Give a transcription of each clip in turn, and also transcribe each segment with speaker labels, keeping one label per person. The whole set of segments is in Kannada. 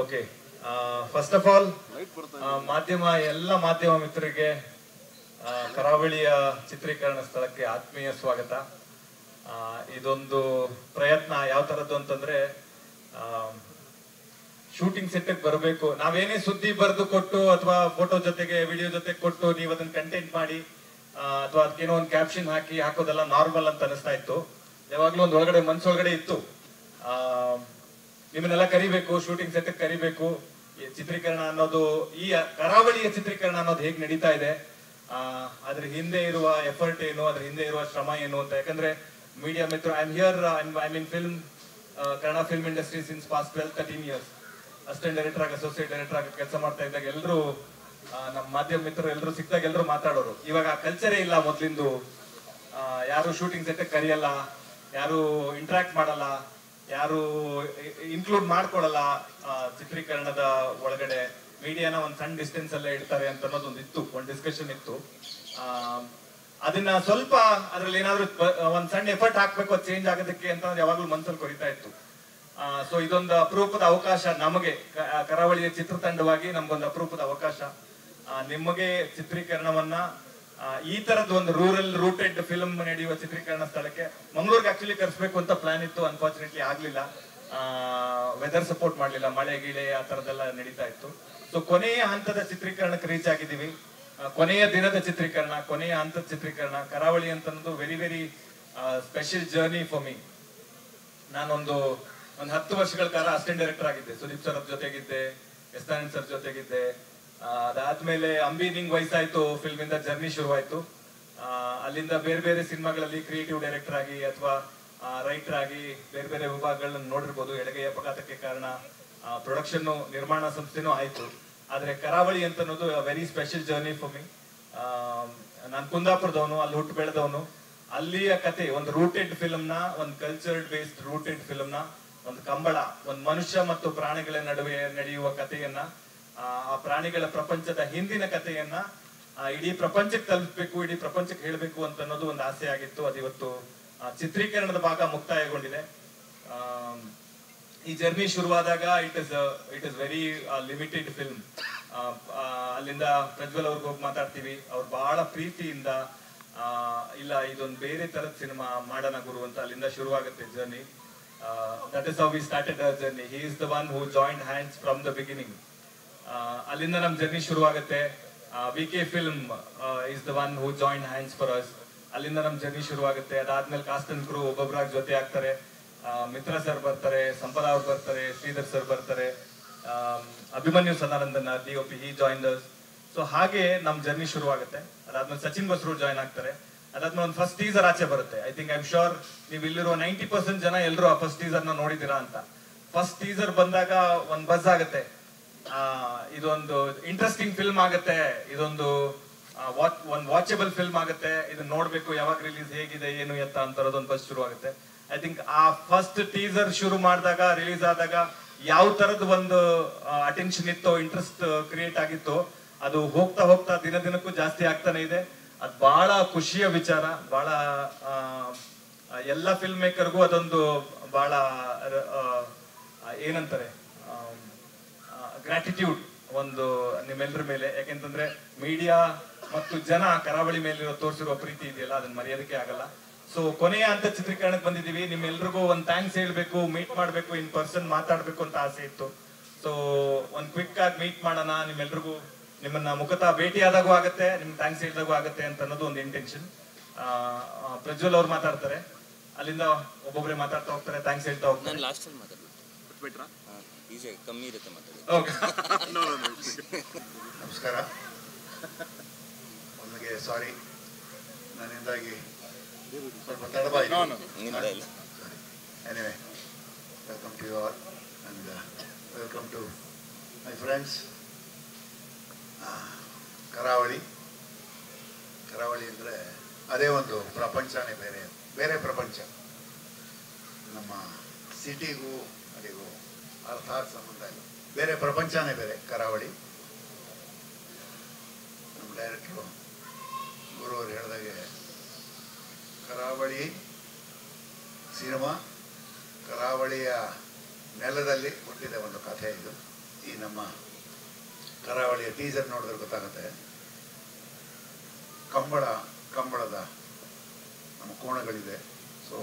Speaker 1: ಓಕೆ, ಫಸ್ಟ್ ಆಫ್ ಆಲ್ ಎಲ್ಲ ಮಾಧ್ಯಮ ಮಿತ್ರರಿಗೆ ಕರಾವಳಿಯ ಚಿತ್ರೀಕರಣ ಸ್ಥಳಕ್ಕೆ ಆತ್ಮೀಯ ಸ್ವಾಗತ. ಇದೊಂದು ಪ್ರಯತ್ನ ಯಾವ ತರದ್ದು ಅಂತಂದ್ರೆ, ಶೂಟಿಂಗ್ ಸೆಟ್ ಬರಬೇಕು, ನಾವೇನೇ ಸುದ್ದಿ ಬರೆದು ಕೊಟ್ಟು ಅಥವಾ ಫೋಟೋ ಜೊತೆಗೆ ವಿಡಿಯೋ ಜೊತೆಗೆ ಕೊಟ್ಟು ನೀವು ಅದನ್ನ ಕಂಟೆಂಟ್ ಮಾಡಿ ಅಥವಾ ಅದಕ್ಕೇನೋ ಒಂದು ಕ್ಯಾಪ್ಷನ್ ಹಾಕೋದೆಲ್ಲ ನಾರ್ಮಲ್ ಅಂತ ಅನಿಸ್ತಾ ಇತ್ತು. ಯಾವಾಗ್ಲೂ ಒಂದು ಒಳಗಡೆ ಮನ್ಸೊಳಗಡೆ ಇತ್ತು, ನಿಮ್ಮನ್ನೆಲ್ಲ ಕರಿಬೇಕು, ಶೂಟಿಂಗ್ ಸೆಟ್ ಕರಿಬೇಕು, ಚಿತ್ರೀಕರಣ ಅನ್ನೋದು, ಈ ಕರಾವಳಿಯ ಚಿತ್ರೀಕರಣ ಅನ್ನೋದು ಹೇಗೆ ನಡೀತಾ ಇದೆ, ಅದ್ರ ಹಿಂದೆ ಇರುವ ಎಫರ್ಟ್ ಏನು, ಅದ್ರ ಹಿಂದೆ ಇರುವ ಶ್ರಮ ಏನು ಅಂತ. ಯಾಕಂದ್ರೆ media Mitra, I mean film, Kannada film industry since past 12-13 years. Assistant director ಆಗಿ, ಅಸೋಸಿಯೇಟ್ ಡೈರೆಕ್ಟರ್ ಆಗಿ ಕೆಲಸ ಮಾಡ್ತಾ ಇದ್ದಾಗ ಎಲ್ಲರೂ, ನಮ್ಮ ಮಾಧ್ಯಮ ಮಿತ್ರರು ಎಲ್ಲರೂ ಸಿಕ್ಕಿದಾಗ ಎಲ್ಲರೂ ಮಾತಾಡೋರು. ಇವಾಗ ಆ ಕಲ್ಚರೇ ಇಲ್ಲ ಮೊದ್ಲಿಂದು. ಯಾರು ಶೂಟಿಂಗ್ ಸೆಟ್ ಕರಿಯಲ್ಲ, ಯಾರು ಇಂಟ್ರಾಕ್ಟ್ ಮಾಡಲ್ಲ, ಯಾರು ಇನ್ಕ್ಲೂಡ್ ಮಾಡ್ಕೊಳಲ್ಲ ಚಿತ್ರೀಕರಣದ ಒಳಗಡೆ. ಮೀಡಿಯಾನ ಒಂದ್ ಸಣ್ಣ ಡಿಸ್ಟೆನ್ಸ್ ಅಲ್ಲೇ ಇಡ್ತಾರೆ ಅಂತ ಅನ್ನೋದೊಂದು ಇತ್ತು, ಒಂದು ಡಿಸ್ಕಷನ್ ಇತ್ತು. ಅದನ್ನ ಸ್ವಲ್ಪ ಅದ್ರಲ್ಲಿ ಏನಾದ್ರು ಒಂದ್ ಸಣ್ಣ ಎಫರ್ಟ್ ಹಾಕ್ಬೇಕು, ಅದು ಚೇಂಜ್ ಆಗೋದಕ್ಕೆ ಅಂತ ಯಾವಾಗ್ಲೂ ಮನ್ಸಲ್ಲಿ ಕೊರಿತಾ ಇತ್ತು. ಸೊ ಇದೊಂದು ಅಪರೂಪದ ಅವಕಾಶ ನಮಗೆ, ಕರಾವಳಿಯ ಚಿತ್ರತಂಡವಾಗಿ ನಮ್ಗೊಂದು ಅಪರೂಪದ ಅವಕಾಶ. ನಿಮಗೆ ಚಿತ್ರೀಕರಣವನ್ನ ಈ ತರದ ಒಂದು ರೂಟೆಡ್ ಫಿಲ್ಮ್ ನಡೆಯುವ ಚಿತ್ರೀಕರಣ ಸ್ಥಳಕ್ಕೆ ಮಂಗಳೂರಿಗೆ ಆಕ್ಚುಲಿ ಕರ್ಸ್ಬೇಕು ಅಂತ ಪ್ಲಾನ್ ಇತ್ತು. ಅನ್ಫಾರ್ಚುನೇಟ್ಲಿ ಆಗ್ಲಿಲ್ಲ, ವೆದರ್ ಸಪೋರ್ಟ್ ಮಾಡ್ಲಿಲ್ಲ, ಮಳೆ ಗಿಳೆ ಆ ತರದೆಲ್ಲ ನಡೀತಾ ಇತ್ತು. ಸೊ ಕೊನೆಯ ಹಂತದ ಚಿತ್ರೀಕರಣಕ್ಕೆ ರೀಚ್ ಆಗಿದ್ದೀವಿ. ಕೊನೆಯ ದಿನದ ಚಿತ್ರೀಕರಣ, ಕೊನೆಯ ಹಂತದ ಚಿತ್ರೀಕರಣ ಕರಾವಳಿ ಅಂತ ಅನ್ನೋದು very very special journey for me. ನಾನೊಂದು 10 ವರ್ಷಗಳ ಕಾಲ ಅಸಿಸ್ಟೆಂಟ್ ಡೈರೆಕ್ಟರ್ ಆಗಿದ್ದೆ. ಸುದೀಪ್ ಸರ್ ಜೊತೆಗಿದ್ದೆ, ಎಸ್ ನಾರಾಯಣ್ ಸರ್ ಜೊತೆಗಿದ್ದೆ. ಅದಾದ್ಮೇಲೆ ಅಂಬಿನಿಂಗ್ ವಯಸ್ಸಾಯ್ತು, ಫಿಲ್ಮ್ ಇಂದ ಜರ್ನಿ ಶುರುವಾಯ್ತು. ಅಲ್ಲಿಂದ ಬೇರೆ ಬೇರೆ ಸಿನಿಮಾಗಳಲ್ಲಿ ಕ್ರಿಯೇಟಿವ್ ಡೈರೆಕ್ಟರ್ ಆಗಿ ಅಥವಾ ರೈಟರ್ ಆಗಿ ಬೇರೆ ಬೇರೆ ವಿಭಾಗಗಳನ್ನ ನೋಡಿರ್ಬೋದು. ಎಡಗೈ ಅಪಘಾತಕ್ಕೆ ಕಾರಣ, ಪ್ರೊಡಕ್ಷನ್ ನಿರ್ಮಾಣ ಸಂಸ್ಥೆನೂ ಆಯ್ತು. ಆದ್ರೆ ಕರಾವಳಿ ಅಂತ ಅನ್ನೋದು very special journey for me. ನಾನು ಕುಂದಾಪುರದವನು, ಅಲ್ಲಿ ಹುಟ್ಟು ಬೆಳೆದವನು. ಅಲ್ಲಿಯ ಕತೆ, ಒಂದು ರೂಟೆಡ್ ಫಿಲ್ಮ್ ನ, ಒಂದು ಕಲ್ಚರ್ಡ್ ಬೇಸ್ಡ್ ರೂಟೆಡ್ ಫಿಲ್ಮ್ ನ, ಒಂದು ಕಂಬಳ, ಒಂದು ಮನುಷ್ಯ ಮತ್ತು ಪ್ರಾಣಿಗಳ ನಡುವೆ ನಡೆಯುವ ಕಥೆಯನ್ನ, ಆ ಪ್ರಾಣಿಗಳ ಪ್ರಪಂಚದ ಹಿಂದಿನ ಕಥೆಯನ್ನ ಇಡೀ ಪ್ರಪಂಚಕ್ಕೆ ತಲುಪಬೇಕು, ಇಡೀ ಪ್ರಪಂಚಕ್ಕೆ ಹೇಳಬೇಕು ಅಂತ ಅನ್ನೋದು ಒಂದು ಆಸೆ ಆಗಿತ್ತು. ಅದಿವತ್ತು ಚಿತ್ರೀಕರಣದ ಭಾಗ ಮುಕ್ತಾಯಗೊಂಡಿದೆ. ಈ ಜರ್ನಿ ಶುರುವಾದಾಗ it is very limited film. ಅಲ್ಲಿಂದ ಪ್ರಜ್ವಲ್ ಅವ್ರಿಗೆ ಹೋಗಿ ಮಾತಾಡ್ತೀವಿ, ಅವ್ರು ಬಹಳ ಪ್ರೀತಿಯಿಂದ ಇಲ್ಲ ಇದೊಂದು ಬೇರೆ ತರದ ಸಿನಿಮಾ ಮಾಡೋಣ ಗುರು ಅಂತ ಅಲ್ಲಿಂದ ಶುರುವಾಗುತ್ತೆ journey. That is how we started our journey. He is the one who joined hands from the beginning. ಅಲ್ಲಿಂದ ನಮ್ ಜರ್ನಿ ಶುರುವಾಗುತ್ತೆ. VK Film is the one who joined hands for us. ಅಲ್ಲಿಂದ ನಮ್ ಜರ್ನಿ ಶುರುವಾಗುತ್ತೆ. ಅದಾದ್ಮೇಲೆ ಕಾಸ್ಟ್ ಅಂಡ್ ಕ್ರೂ ಒಬ್ಬೊಬ್ಬರಾಗಿ ಜೊತೆ ಆಗ್ತಾರೆ. ಮಿತ್ರ ಸರ್ ಬರ್ತಾರೆ, ಸಂಪದ ಅವ್ರು ಬರ್ತಾರೆ, ಶ್ರೀಧರ್ ಸರ್ ಬರ್ತಾರೆ, Abhimanyu Sadanandan DOP, he joined us. So ಹಾಗೆ ನಮ್ ಜರ್ನಿ ಶುರುವಾಗುತ್ತೆ. ಅದಾದ್ಮೇಲೆ ಸಚಿನ್ ಬಸ್ರು ಜಾಯ್ನ್ ಆಗ್ತಾರೆ. ಅದಾದ್ಮೇಲೆ ಒಂದು ಫಸ್ಟ್ ಟೀಸರ್ ಆಚೆ ಬರುತ್ತೆ. ಐ ಆಮ್ ಶೋರ್ ನೀವು ಇಲ್ಲಿರೋ 90% ಜನ ಎಲ್ಲರೂ ಆ ಫಸ್ಟ್ ಟೀಸರ್ ನ ನೋಡಿದಿರಾ ಅಂತ. ಫಸ್ಟ್ ಟೀಸರ್ ಬಂದಾಗ ಒಂದ್ ಬಜ್ ಆಗುತ್ತೆ, ಇದೊಂದು ಇಂಟ್ರೆಸ್ಟಿಂಗ್ ಫಿಲ್ಮ್ ಆಗುತ್ತೆ, ಇದೊಂದು ಒಂದ್ ವಾಚಬಲ್ ಫಿಲ್ಮ್ ಆಗುತ್ತೆ, ಇದನ್ನ ನೋಡ್ಬೇಕು, ಯಾವಾಗ ರಿಲೀಸ್, ಹೇಗಿದೆ, ಏನು ಎತ್ತ ಅಂತರೋದೊಂದು ಬಸ್ ಶುರು ಆಗುತ್ತೆ. ಐ ಥಿಂಕ್ ಆ ಫಸ್ಟ್ ಟೀಸರ್ ಶುರು ಮಾಡಿದಾಗ, ರಿಲೀಸ್ ಆದಾಗ ಯಾವ ತರದ ಒಂದು ಅಟೆನ್ಷನ್ ಇತ್ತೋ, ಇಂಟ್ರೆಸ್ಟ್ ಕ್ರಿಯೇಟ್ ಆಗಿತ್ತೋ, ಅದು ಹೋಗ್ತಾ ಹೋಗ್ತಾ ದಿನ ದಿನಕ್ಕೂ ಜಾಸ್ತಿ ಆಗ್ತಾನೆ ಇದೆ. ಅದು ಬಹಳ ಖುಷಿಯ ವಿಚಾರ. ಬಹಳ ಎಲ್ಲ ಫಿಲ್ಮ್ ಮೇಕರ್ಗೂ ಅದೊಂದು ಬಹಳ ಏನಂತಾರೆ, ಗ್ರಾಟಿಟ್ಯೂಡ್ ಒಂದು ನಿಮ್ಮೆಲ್ಲರ ಮೇಲೆ. ಯಾಕೆಂತಂದ್ರೆ ಮೀಡಿಯಾ ಮತ್ತು ಜನ ಕರಾವಳಿ ಮೇಲಿರೋ ತೋರಿಸಿರೋ ಪ್ರೀತಿ ಇದೆಯಲ್ಲ, ಅದನ್ನ ಮರೆಯೋದಕ್ಕೆ ಆಗಲ್ಲ. ಸೊ ಕೊನೆಯ ಹಂತ ಚಿತ್ರೀಕರಣಕ್ಕೆ ಬಂದಿದ್ದೀವಿ. ನಿಮ್ಮೆಲ್ರಿಗೂ ಒಂದು ಥ್ಯಾಂಕ್ಸ್ ಹೇಳ್ಬೇಕು, ಮೀಟ್ ಮಾಡ್ಬೇಕು, ಇನ್ ಪರ್ಸನ್ ಮಾತಾಡ್ಬೇಕು ಅಂತ ಆಸೆ ಇತ್ತು. ಸೊ ಒಂದು ಕ್ವಿಕ್ ಆಗಿ ಮೀಟ್ ಮಾಡೋಣ, ನಿಮ್ಮೆಲ್ರಿಗೂ ನಿಮ್ಮನ್ನ ಮುಖತಃ ಭೇಟಿ ಆದಾಗೂ ಆಗುತ್ತೆ, ನಿಮ್ಗೆ ಥ್ಯಾಂಕ್ಸ್ ಹೇಳಿದಾಗೂ ಆಗುತ್ತೆ ಅಂತ ಅನ್ನೋದು ಒಂದು ಇಂಟೆನ್ಷನ್. ಪ್ರಜ್ವಲ್ ಅವ್ರು ಮಾತಾಡ್ತಾರೆ, ಅಲ್ಲಿಂದ ಒಬ್ಬೊಬ್ಬರೇ ಮಾತಾಡ್ತಾ ಹೋಗ್ತಾರೆ, ಥ್ಯಾಂಕ್ಸ್ ಹೇಳ್ತಾ ಹೋಗ್ತಾರೆ.
Speaker 2: ನಮಸ್ಕಾರ. ಒಮ್ಮೆಗೆ ಸಾರಿ, ನನ್ನಿಂದಾಗಿ ಸ್ವಲ್ಪ ತಡವಾಯಿತು. Anyway, welcome to you all and welcome to my friends. Karavali ಅಂದರೆ ಅದೇ ಒಂದು ಪ್ರಪಂಚನೇ, ಬೇರೆ ಪ್ರಪಂಚ. ನಮ್ಮ ಸಿಟಿಗೂ ಅಲ್ಲಿಗೂ ಅರ್ಥಾತ್ ಸಂಬಂಧ ಇಲ್ಲ, ಬೇರೆ ಪ್ರಪಂಚನೇ ಬೇರೆ ಕರಾವಳಿ. ನಮ್ಮ ಡೈರೆಕ್ಟ್ರು ಗುರುವರು ಹೇಳಿದಾಗೆ ಕರಾವಳಿ ಸಿನಿಮಾ, ಕರಾವಳಿಯ ನೆಲದಲ್ಲಿ ಹುಟ್ಟಿದ ಒಂದು ಕಥೆ ಇದು. ಈ ನಮ್ಮ ಕರಾವಳಿಯ ಟೀಸರ್ ನೋಡಿದ್ರೆ ಗೊತ್ತಾಗುತ್ತೆ. ಕಂಬಳದ ನಮ್ಮ ಕೋಣಗಳಿದೆ. ಸೊ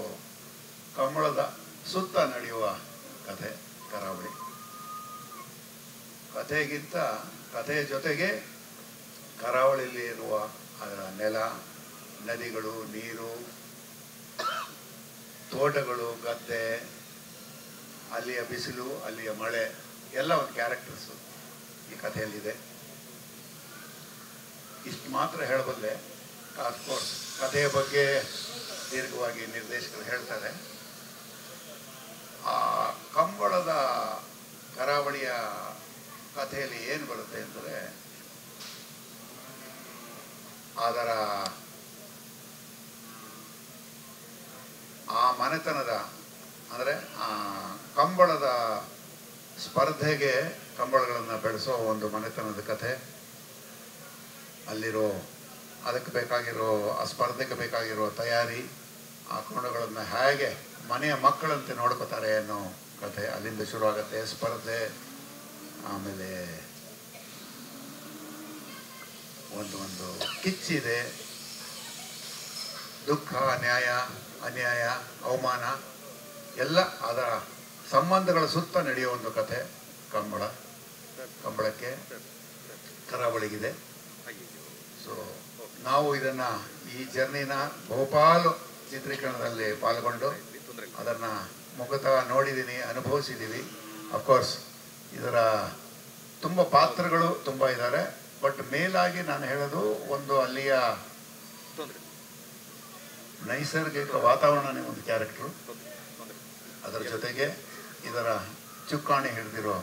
Speaker 2: ಕಂಬಳದ ಸುತ್ತ ನಡೆಯುವ ಕಥೆ ಕರಾವಳಿ. ಕಥೆಗಿಂತ ಕಥೆಯ ಜೊತೆಗೆ ಕರಾವಳಿಯಲ್ಲಿ ಇರುವ ಅದರ ನೆಲ, ನದಿಗಳು, ನೀರು, ತೋಟಗಳು, ಗದ್ದೆ, ಅಲ್ಲಿಯ ಬಿಸಿಲು, ಅಲ್ಲಿಯ ಮಳೆ ಎಲ್ಲ ಒಂದು ಕ್ಯಾರೆಕ್ಟರ್ಸು ಈ ಕಥೆಯಲ್ಲಿದೆ. ಇಷ್ಟು ಮಾತ್ರ ಹೇಳಬಲ್ಲೆ. ಆಫ್ಕೋರ್ಸ್ ಕಥೆಯ ಬಗ್ಗೆ ದೀರ್ಘವಾಗಿ ನಿರ್ದೇಶಕರು ಹೇಳ್ತಾರೆ. ಆ ಕಂಬಳದ ಕರಾವಳಿಯ ಕಥೆಯಲ್ಲಿ ಏನು ಬರುತ್ತೆ ಅಂದರೆ, ಅದರ ಆ ಮನೆತನದ ಅಂದರೆ ಕಂಬಳದ ಸ್ಪರ್ಧೆಗೆ ಕಂಬಳಗಳನ್ನು ಬೆಳೆಸೋ ಒಂದು ಮನೆತನದ ಕಥೆ. ಅಲ್ಲಿರೋ ಅದಕ್ಕೆ ಬೇಕಾಗಿರೋ ಆ ಸ್ಪರ್ಧೆಗೆ ಬೇಕಾಗಿರೋ ತಯಾರಿ, ಆ ಕೋಣಗಳನ್ನು ಹೇಗೆ ಮನೆಯ ಮಕ್ಕಳಂತೆ ನೋಡ್ಕೋತಾರೆ ಅನ್ನೋ ಕಥೆ ಅಲ್ಲಿಂದ ಶುರುವಾಗುತ್ತೆ. ಸ್ಪರ್ಧೆ, ಆಮೇಲೆ ಒಂದು ಕಿಚ್ಚಿದೆ, ದುಃಖ, ಅನ್ಯಾಯ, ಅವಮಾನ ಎಲ್ಲ ಅದರ ಸಂಬಂಧಗಳ ಸುತ್ತ ನಡೆಯೋ ಒಂದು ಕಥೆ ಕಂಬಳಕ್ಕೆ ಕರಾವಳಿಗಿದೆ. ಸೊ ನಾವು ಈ ಜರ್ನಿನ ಬಹುಪಾಲು ಚಿತ್ರೀಕರಣದಲ್ಲಿ ಪಾಲ್ಗೊಂಡು ಅದನ್ನು ಮುಖತಃ ನೋಡಿದ್ದೀನಿ, ಅನುಭವಿಸಿದ್ದೀವಿ. ಅಫ್ಕೋರ್ಸ್ ಇದರ ತುಂಬ ಪಾತ್ರಗಳು ತುಂಬ ಇದ್ದಾರೆ. ಬಟ್ ಮೇಲಾಗಿ ನಾನು ಹೇಳೋದು ಒಂದು ಅಲ್ಲಿಯ ನೈಸರ್ಗಿಕ ವಾತಾವರಣನೇ ಒಂದು ಕ್ಯಾರೆಕ್ಟ್ರು. ಅದರ ಜೊತೆಗೆ ಇದರ ಚುಕ್ಕಾಣಿ ಹಿಡಿದಿರೋ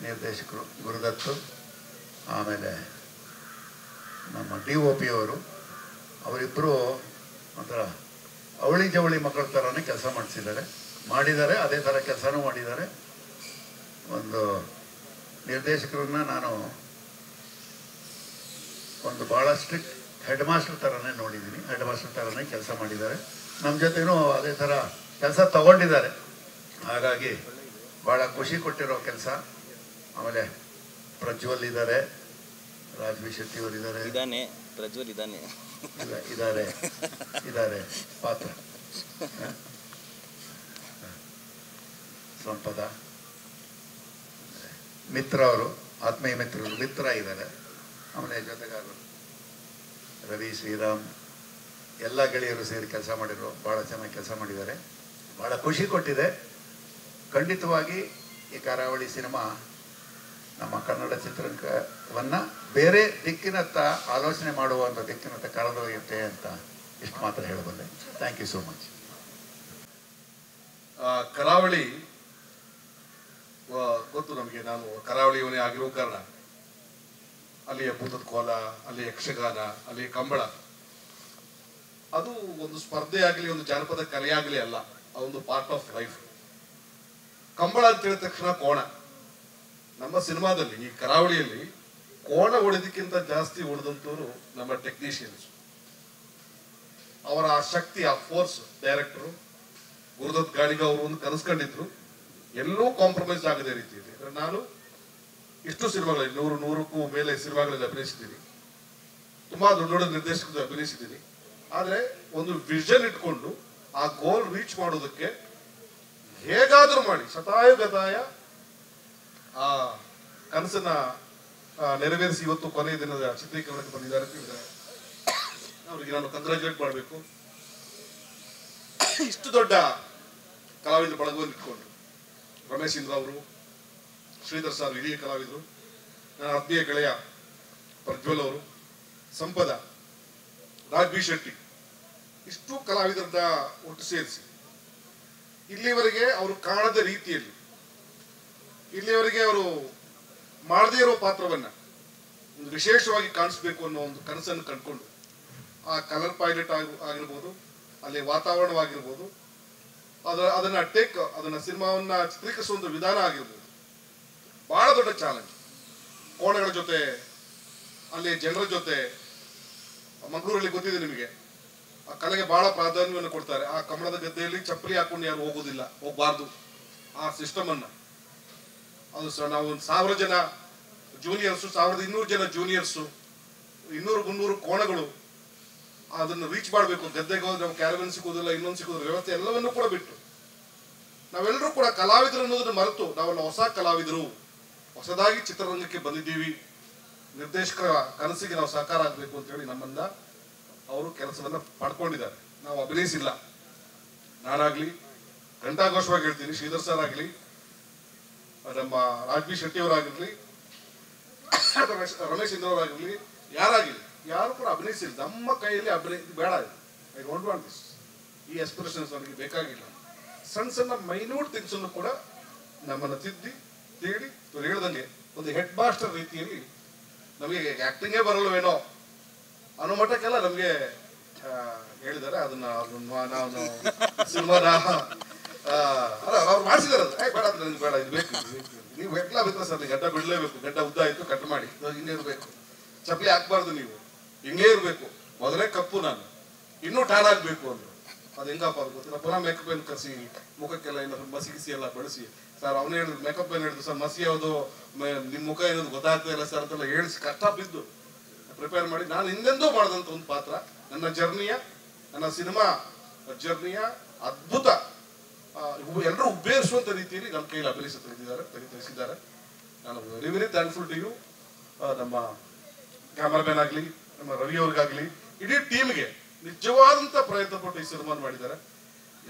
Speaker 2: ನಿರ್ದೇಶಕರು ಗುರುದತ್ತು, ಆಮೇಲೆ ನಮ್ಮ DOP ಅವರಿಬ್ಬರು ಒಂಥರ ಅವಳಿ ಜವಳಿ ಮಕ್ಕಳ ಥರನೇ ಕೆಲಸ ಮಾಡಿದ್ದಾರೆ. ಅದೇ ಥರ ಕೆಲಸನೂ ಮಾಡಿದ್ದಾರೆ. ಒಂದು ನಿರ್ದೇಶಕರನ್ನ ನಾನು ಒಂದು ಭಾಳ ಸ್ಟ್ರಿಕ್ಟ್ ಹೆಡ್ ಮಾಸ್ಟರ್ ಥರನೇ ನೋಡಿದ್ದೀನಿ. ಹೆಡ್ ಮಾಸ್ಟರ್ ಥರನೇ ಕೆಲಸ ಮಾಡಿದ್ದಾರೆ. ನಮ್ಮ ಜೊತೆನೂ ಅದೇ ಥರ ಕೆಲಸ ತಗೊಂಡಿದ್ದಾರೆ. ಹಾಗಾಗಿ ಭಾಳ ಖುಷಿ ಕೊಟ್ಟಿರೋ ಕೆಲಸ. ಆಮೇಲೆ ಪ್ರಜ್ವಲ್ ಇದ್ದಾರೆ, ರಾಜ್ವಿ ಶೆಟ್ಟಿ ಅವರು ಇದ್ದಾರೆ,
Speaker 3: ಪ್ರಜ್ವಲ್
Speaker 2: ಇದ್ದಾರೆ ಪಾತ್ರ, ಸಂಪದ ಮಿತ್ರ ಅವರು, ಆತ್ಮೀಯ ಮಿತ್ರ ಇದ್ದಾರೆ. ಆಮೇಲೆ ಜೊತೆಗಾರರು ರವಿ, ಶ್ರೀರಾಮ್ ಎಲ್ಲ ಗೆಳೆಯರು ಸೇರಿ ಕೆಲಸ ಮಾಡಿದ್ರು. ಭಾಳ ಚೆನ್ನಾಗಿ ಕೆಲಸ ಮಾಡಿದ್ದಾರೆ. ಭಾಳ ಖುಷಿ ಕೊಟ್ಟಿದೆ. ಖಂಡಿತವಾಗಿ ಈ ಕರಾವಳಿ ಸಿನಿಮಾ ನಮ್ಮ ಕನ್ನಡ ಚಿತ್ರರಂಗವನ್ನು ಬೇರೆ ದಿಕ್ಕಿನತ್ತ ಆಲೋಚನೆ ಮಾಡುವ ಒಂದು ದಿಕ್ಕಿನತ್ತ ಕರೆದೊಯ್ಯುತ್ತೆ ಅಂತ ಇಷ್ಟು ಮಾತ್ರ ಹೇಳಬಲ್ಲೆ. Thank you so much.
Speaker 4: Karavali ಗೊತ್ತು ನಮಗೆ. ನಾನು ಕರಾವಳಿಯವನೇ ಆಗಿರೋ ಕಾರಣ ಅಲ್ಲಿಯ ಭೂತದ ಕೋಲ, ಅಲ್ಲಿಯ ಯಕ್ಷಗಾನ, ಅಲ್ಲಿಯ ಕಂಬಳ, ಅದು ಒಂದು ಸ್ಪರ್ಧೆ ಆಗಲಿ, ಒಂದು ಜಾನಪದ ಕಲೆ ಆಗಲಿ ಅಲ್ಲ, ಅದೊಂದು ಪಾರ್ಟ್ ಆಫ್ ಲೈಫ್. ಕಂಬಳ ಅಂತ ಹೇಳಿದ ತಕ್ಷಣ ಕೋಣ. ನಮ್ಮ ಸಿನಿಮಾದಲ್ಲಿ ಈ ಕರಾವಳಿಯಲ್ಲಿ ಕೋಣ ಹೊಡೆದಕ್ಕಿಂತ ಜಾಸ್ತಿ ಹೊಡೆದಂತವರು ನಮ್ಮ ಟೆಕ್ನಿಷಿಯನ್ಸ್. ಅವರ ಆ ಶಕ್ತಿ, ಆ ಫೋರ್ಸ್ ಡೈರೆಕ್ಟರು ಗುರುದತ್ ಗಾಡಿಗ ಅವರು ಒಂದು ಕನಸ್ಕೊಂಡಿದ್ರು. ಎಲ್ಲೂ ಕಾಂಪ್ರಮೈಸ್ ಆಗದೆ ರೀತಿಯಲ್ಲಿ. ನಾನು ಇಷ್ಟು ಸಿನಿಮಾಗಳಲ್ಲಿ 100ಕ್ಕೂ ಮೇಲೆ ಸಿನಿಮಾಗಳಲ್ಲಿ ಅಭಿನಯಿಸಿದ್ದೀನಿ. ತುಂಬಾ ದೊಡ್ಡ ದೊಡ್ಡ ನಿರ್ದೇಶಕರು ಅಭಿನಯಿಸಿದ್ದೀನಿ. ಆದರೆ ಒಂದು ವಿಷನ್ ಇಟ್ಕೊಂಡು ಆ ಗೋಲ್ ರೀಚ್ ಮಾಡೋದಕ್ಕೆ ಹೇಗಾದ್ರೂ ಮಾಡಿ ಶತಾಯುಗತಾಯ ಆ ಕನಸನ್ನ ನೆರವೇರಿಸಿ ಇವತ್ತು ಕೊನೆಯ ದಿನದ ಚಿತ್ರೀಕರಣಕ್ಕೆ ಬಂದಿದ್ದಾರೆ. ಅವರಿಗೆ ನಾನು ಕಂಗ್ರಾಚುಲೇಟ್ ಮಾಡಬೇಕು. ಇಷ್ಟು ದೊಡ್ಡ ಕಲಾವಿದ ಬಳಗವನ್ನು ಇಟ್ಕೊಂಡು ರಮೇಶ್ ಇಂದ್ರ ಅವರು, ಶ್ರೀಧರ್ ಸರ್ ಹಿರಿಯ ಕಲಾವಿದರು, ನನ್ನ ಆತ್ಮೀಯ ಗೆಳೆಯ ಪ್ರಜ್ವಲ್ ಅವರು, ಸಂಪದ, ರಾಜ್ವಿ ಶೆಟ್ಟಿ, ಇಷ್ಟು ಕಲಾವಿದರನ್ನ ಒಟ್ಟು ಸೇರಿಸಿ ಇಲ್ಲಿವರೆಗೆ ಅವರು ಕಾಣದ ರೀತಿಯಲ್ಲಿ, ಇಲ್ಲಿವರೆಗೆ ಅವರು ಮಾಡದೇ ಇರೋ ಪಾತ್ರವನ್ನ ಒಂದು ವಿಶೇಷವಾಗಿ ಕಾಣಿಸ್ಬೇಕು ಅನ್ನೋ ಒಂದು ಕನಸನ್ನು ಕಂಡುಕೊಂಡು ಆ ಕಲರ್ ಪೈಲಟ್ ಆಗಿರ್ಬೋದು, ಅಲ್ಲಿ ವಾತಾವರಣವಾಗಿರ್ಬೋದು, ಅದನ್ನ ಸಿನಿಮಾವನ್ನ ಚಿತ್ರೀಕರಿಸುವ ಒಂದು ವಿಧಾನ ಆಗಿರ್ಬೋದು, ಬಹಳ ದೊಡ್ಡ ಚಾಲೆಂಜ್. ಕೋಣಗಳ ಜೊತೆ, ಅಲ್ಲಿ ಜನರ ಜೊತೆ, ಮಂಗಳೂರಲ್ಲಿ ಗೊತ್ತಿದೆ ನಿಮಗೆ, ಆ ಕಲೆಗೆ ಬಹಳ ಪ್ರಾಧಾನ್ಯವನ್ನು ಕೊಡ್ತಾರೆ. ಆ ಕಮಲದ ಗದ್ದೆಯಲ್ಲಿ ಚಪ್ಪಲಿ ಹಾಕೊಂಡು ಯಾರು ಹೋಗೋದಿಲ್ಲ, ಹೋಗಬಾರ್ದು. ಆ ಸಿಸ್ಟಮ್ ಅನ್ನ ಅದು ನಾವು 1000 ಜನ ಜೂನಿಯರ್ಸು, 1200 ಜನ ಜೂನಿಯರ್ಸು, 200-300 ಕೋಣಗಳು, ಅದನ್ನು ರೀಚ್ ಮಾಡಬೇಕು. ಗದ್ದೆಗೆ ಹೋದ್ರೆ ನಾವು ಕ್ಯಾರವನ್ ಸಿಗೋದಿಲ್ಲ, ಇನ್ನೊಂದು ಸಿಗೋದಿಲ್ಲ, ವ್ಯವಸ್ಥೆ ಎಲ್ಲವನ್ನೂ ಕೂಡ ಬಿಟ್ಟು ನಾವೆಲ್ಲರೂ ಕೂಡ ಕಲಾವಿದರು ಅನ್ನೋದನ್ನು ಮರೆತು ನಾವೆಲ್ಲ ಹೊಸ ಕಲಾವಿದರು, ಹೊಸದಾಗಿ ಚಿತ್ರರಂಗಕ್ಕೆ ಬಂದಿದ್ದೀವಿ, ನಿರ್ದೇಶಕರ ಕನಸಿಗೆ ನಾವು ಸಹಕಾರ ಆಗಬೇಕು ಅಂತೇಳಿ ನಮ್ಮನ್ನ ಅವರು ಕೆಲಸವನ್ನ ಪಡ್ಕೊಂಡಿದ್ದಾರೆ. ನಾವು ಅಭಿನಯಿಸಿಲ್ಲ. ನಾನಾಗ್ಲಿ, ಘಂಟಾಘೋಷವಾಗಿ ಹೇಳ್ತೀನಿ, ಶ್ರೀಧರ್ ಸರ್ ಆಗಲಿ, ನಮ್ಮ ರಾಜ್ಬಿ ಶೆಟ್ಟಿ ಅವರಾಗಿರ್ಲಿ, ರಮೇಶ್ ಇಂದ್ರವರಾಗಿರ್ಲಿ, ಯಾರಾಗಿರ್ಲಿ, ಯಾರು ಕೂಡ ಅಭಿನಯಿಸಿಲ್ಲ. ನಮ್ಮ ಕೈಯಲ್ಲಿ ಅಭಿನಯ ಬೇಡ, ಐ ಡೋಂಟ್ ವಾಂಟ್ ದಿಸ್. ಈ ಎಕ್ಸ್ಪ್ರೆಷನ್ಸ್ ನನಗೆ ಬೇಕಾಗಿಲ್ಲ. ಸಣ್ಣ ಸಣ್ಣ ಮೈನ್ಯೂಟ್ ಥಿಂಗ್ಸ್ ಅನ್ನು ಕೂಡ ನಮ್ಮನ್ನು ತಿದ್ದಿ ತೇಡಿ ಹೇಳ್ದಂಗೆ ಒಂದು ಹೆಡ್ ಮಾಸ್ಟರ್ ರೀತಿಯಲ್ಲಿ ನಮಗೆ ಆಕ್ಟಿಂಗೇ ಬರಲ್ವೇನೋ ಅನ್ನೋ ಮಟ್ಟಕ್ಕೆಲ್ಲ ನಮಗೆ ಹೇಳಿದ್ದಾರೆ. ಅದನ್ನ ನಾನು ಸಿನಿಮಾನ ಅವ್ರು ಮಾಡಿಸಿದಾರೆ. ಬೇಡ ನನಗೆ ಬೇಡ, ಇದು ಬೇಕು, ನೀವು ಬೆಟ್ಲ ಬೇಕು ಸರ್, ಗಡ್ಡ ಬಿಡಲೇಬೇಕು, ಗಡ್ಡ ಉದ್ದ ಆಯ್ತು ಕಟ್ ಮಾಡಿ, ಹಿಂಗೆ ಇರಬೇಕು, ಚಪ್ಪಲಿ ಹಾಕ್ಬಾರ್ದು, ನೀವು ಹಿಂಗೇ ಇರಬೇಕು, ಮೊದಲೇ ಕಪ್ಪು ನಾನು, ಇನ್ನೂ ಟಾನ್ ಆಗ್ಬೇಕು ಅಂದ್ರು. ಅದು ಹೆಂಗಪ್ಪ ಅದು ಗೊತ್ತಿಲ್ಲ. ಪುನಃ ಮೇಕಪ್ ಏನು ಕಸಿ, ಮುಖಕ್ಕೆಲ್ಲ ಏನು ಮಸಿ ಗಿಸಿ ಎಲ್ಲ ಬಳಸಿ, ಸರ್ ಅವನು ಹೇಳಿದ್ರು, ಮೇಕಪ್ ಏನು ಹೇಳಿದ್ರು ಸರ್, ಮಸಿ ಯಾವುದು, ನಿಮ್ಮ ಮುಖ ಏನದು ಗೊತ್ತಾಗ್ತಾ ಇಲ್ಲ ಸರ್ ಅಂತೆಲ್ಲ ಹೇಳಿಸಿ ಕಷ್ಟ ಬಿದ್ದು ಪ್ರಿಪೇರ್ ಮಾಡಿ ನಾನು ಹಿಂದೆಂದೂ ಮಾಡಿದಂಥ ಒಂದು ಪಾತ್ರ. ನನ್ನ ಸಿನಿಮಾ ಜರ್ನಿಯ ಅದ್ಭುತ, ಎಲ್ಲರೂ ಉಬ್ಬೇರಿಸುವಂಥ ರೀತಿಯಲ್ಲಿ ನಮ್ಮ ಕೈಯಲ್ಲಿ ಅಭಿನಯಿಸಿದ್ದಾರೆ. ನಾನು very very thankful to you. ನಮ್ಮ ಕ್ಯಾಮರಾಮನ್ ಆಗಲಿ, ನಮ್ಮ ರವಿ ಅವ್ರಿಗಾಗಲಿ, ಇಡೀ ಟೀಮ್ಗೆ ನಿಜವಾದಂಥ ಪ್ರಯತ್ನ ಪಟ್ಟು ಈ ಸಿನಿಮಾ ಮಾಡಿದ್ದಾರೆ.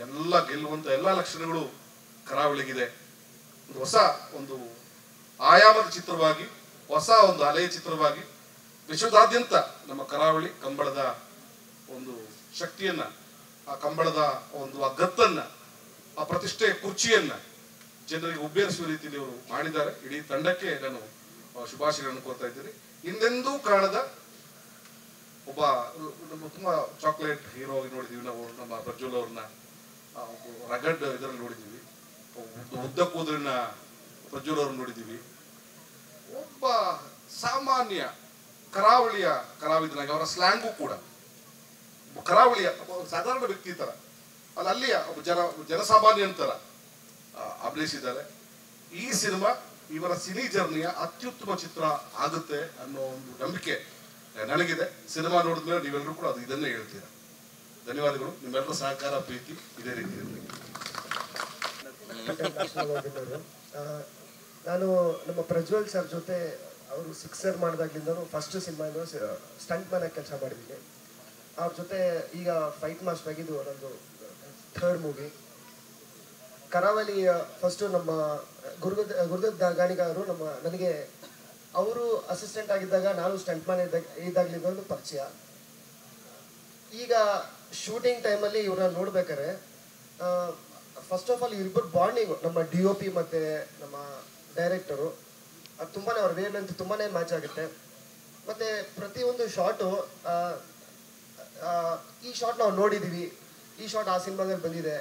Speaker 4: ಎಲ್ಲ ಗೆಲ್ಲುವಂಥ ಎಲ್ಲ ಲಕ್ಷಣಗಳು ಕರಾವಳಿಗಿದೆ. ಹೊಸ ಒಂದು ಆಯಾಮದ ಚಿತ್ರವಾಗಿ, ಹೊಸ ಒಂದು ಅಲೆಯ ಚಿತ್ರವಾಗಿ ವಿಶ್ವದಾದ್ಯಂತ ನಮ್ಮ ಕರಾವಳಿ ಕಂಬಳದ ಒಂದು ಶಕ್ತಿಯನ್ನ, ಆ ಕಂಬಳದ ಒಂದು ಆ ಗತ್ತನ್ನ, ಆ ಪ್ರತಿಷ್ಠೆಯ ಕುರ್ಚಿಯನ್ನ ಜನರಿಗೆ ಉಬ್ಬೇರಿಸುವ ರೀತಿಯಲ್ಲಿ ಅವರು ಮಾಡಿದ್ದಾರೆ. ಇಡೀ ತಂಡಕ್ಕೆ ನಾನು ಶುಭಾಶಯಗಳನ್ನು ಕೋರ್ತಾ ಇದ್ದೀನಿ. ಹಿಂದೆಂದೂ ಕಾಣದ ಒಬ್ಬ ತುಂಬಾ ಚಾಕ್ಲೇಟ್ ಹೀರೋ ನೋಡಿದೀವಿ ನಾವು. ನಮ್ಮ ಪ್ರಜ್ವಲ್ ಅವ್ರನ್ನ ರಗಡ್ ಇದರಲ್ಲಿ ನೋಡಿದೀವಿ, ಉದ್ದ ಕೂದಲಿನ ಪ್ರಜ್ವಲ್ ಅವ್ರನ್ನ ನೋಡಿದೀವಿ. ಒಬ್ಬ ಸಾಮಾನ್ಯ ಕರಾವಳಿಯ ಕಲಾವಿದನಾಗಿ, ಅವರ ಸ್ಲ್ಯಾಂಗು ಕೂಡ ಕರಾವಳಿಯ ಸಾಧಾರಣ ವ್ಯಕ್ತಿ ತರ, ಅಲ್ಲಿಯ ಜನಸಾಮಾನ್ಯನ ತರ ಅಭಿನಯಿಸಿದ್ದಾರೆ. ಈ ಸಿನಿಮಾ ಇವರ ಸಿನಿ ಜರ್ನಿಯ ಅತ್ಯುತ್ತಮ ಚಿತ್ರ ಆಗುತ್ತೆ ಅನ್ನೋ ಒಂದು ನಂಬಿಕೆ ನನಗಿದೆ. ಸಿನಿಮಾ ನೋಡಿದ್ಮೇಲೆ ನೀವೆಲ್ಲರೂ ಕೂಡ ಇದನ್ನೇ ಹೇಳ್ತೀರಾ. ಧನ್ಯವಾದಗಳು. ನಿಮ್ಮೆಲ್ಲರ ಸಹಕಾರ, ಪ್ರೀತಿ ಇದೇ ರೀತಿ ಇರಲಿ.
Speaker 3: ನಾನು ನಮ್ಮ ಪ್ರಜ್ವಲ್ ಸರ್ ಜೊತೆ ಅವರು ಸಿಕ್ಸರ್ ಮಾಡಿದಾಗ್ಲಿಂದನೂ ಫಸ್ಟ್ ಸಿನಿಮಾ ಸ್ಟಂಟ್ ಮ್ಯಾನ್ ಆಗಿ ಕೆಲಸ ಮಾಡಿದ್ದೀನಿ. ಅವ್ರ ಜೊತೆ ಈಗ ಫೈಟ್ ಮಾಸ್ಟರ್ ಆಗಿದ್ದು ನಂದು 3rd ಮೂವಿ. ಕರಾವಳಿ ಫಸ್ಟು ನಮ್ಮ ಗುರುದತ್ ಗಾಣಿಗಾರರು ನನಗೆ ಅವರು ಅಸಿಸ್ಟೆಂಟ್ ಆಗಿದ್ದಾಗ, ನಾನು ಸ್ಟಂಟ್ ಮ್ಯಾನ್ ಇದ್ದಾಗಲಿಂದ ಪರಿಚಯ. ಈಗ ಶೂಟಿಂಗ್ ಟೈಮಲ್ಲಿ ಇವ್ರನ್ನ ನೋಡ್ಬೇಕಾದ್ರೆ ಫಸ್ಟ್ ಆಫ್ ಆಲ್ ಇವರಿಬ್ಬರು ಬಾಂಡಿಂಗು, ನಮ್ಮ DOP ಮತ್ತು ನಮ್ಮ ಡೈರೆಕ್ಟರು, ಅದು ತುಂಬಾ ಅವ್ರ ವೇವ್ ಲೆಂತ್ ತುಂಬಾ ಮ್ಯಾಚ್ ಆಗುತ್ತೆ. ಮತ್ತು ಪ್ರತಿಯೊಂದು ಶಾಟು, ಈ ಶಾಟ್ ನಾವು ನೋಡಿದ್ದೀವಿ, ಈ ಶಾಟ್ ಆ ಸಿನಿಮಾದಲ್ಲಿ ಬಂದಿದೆ,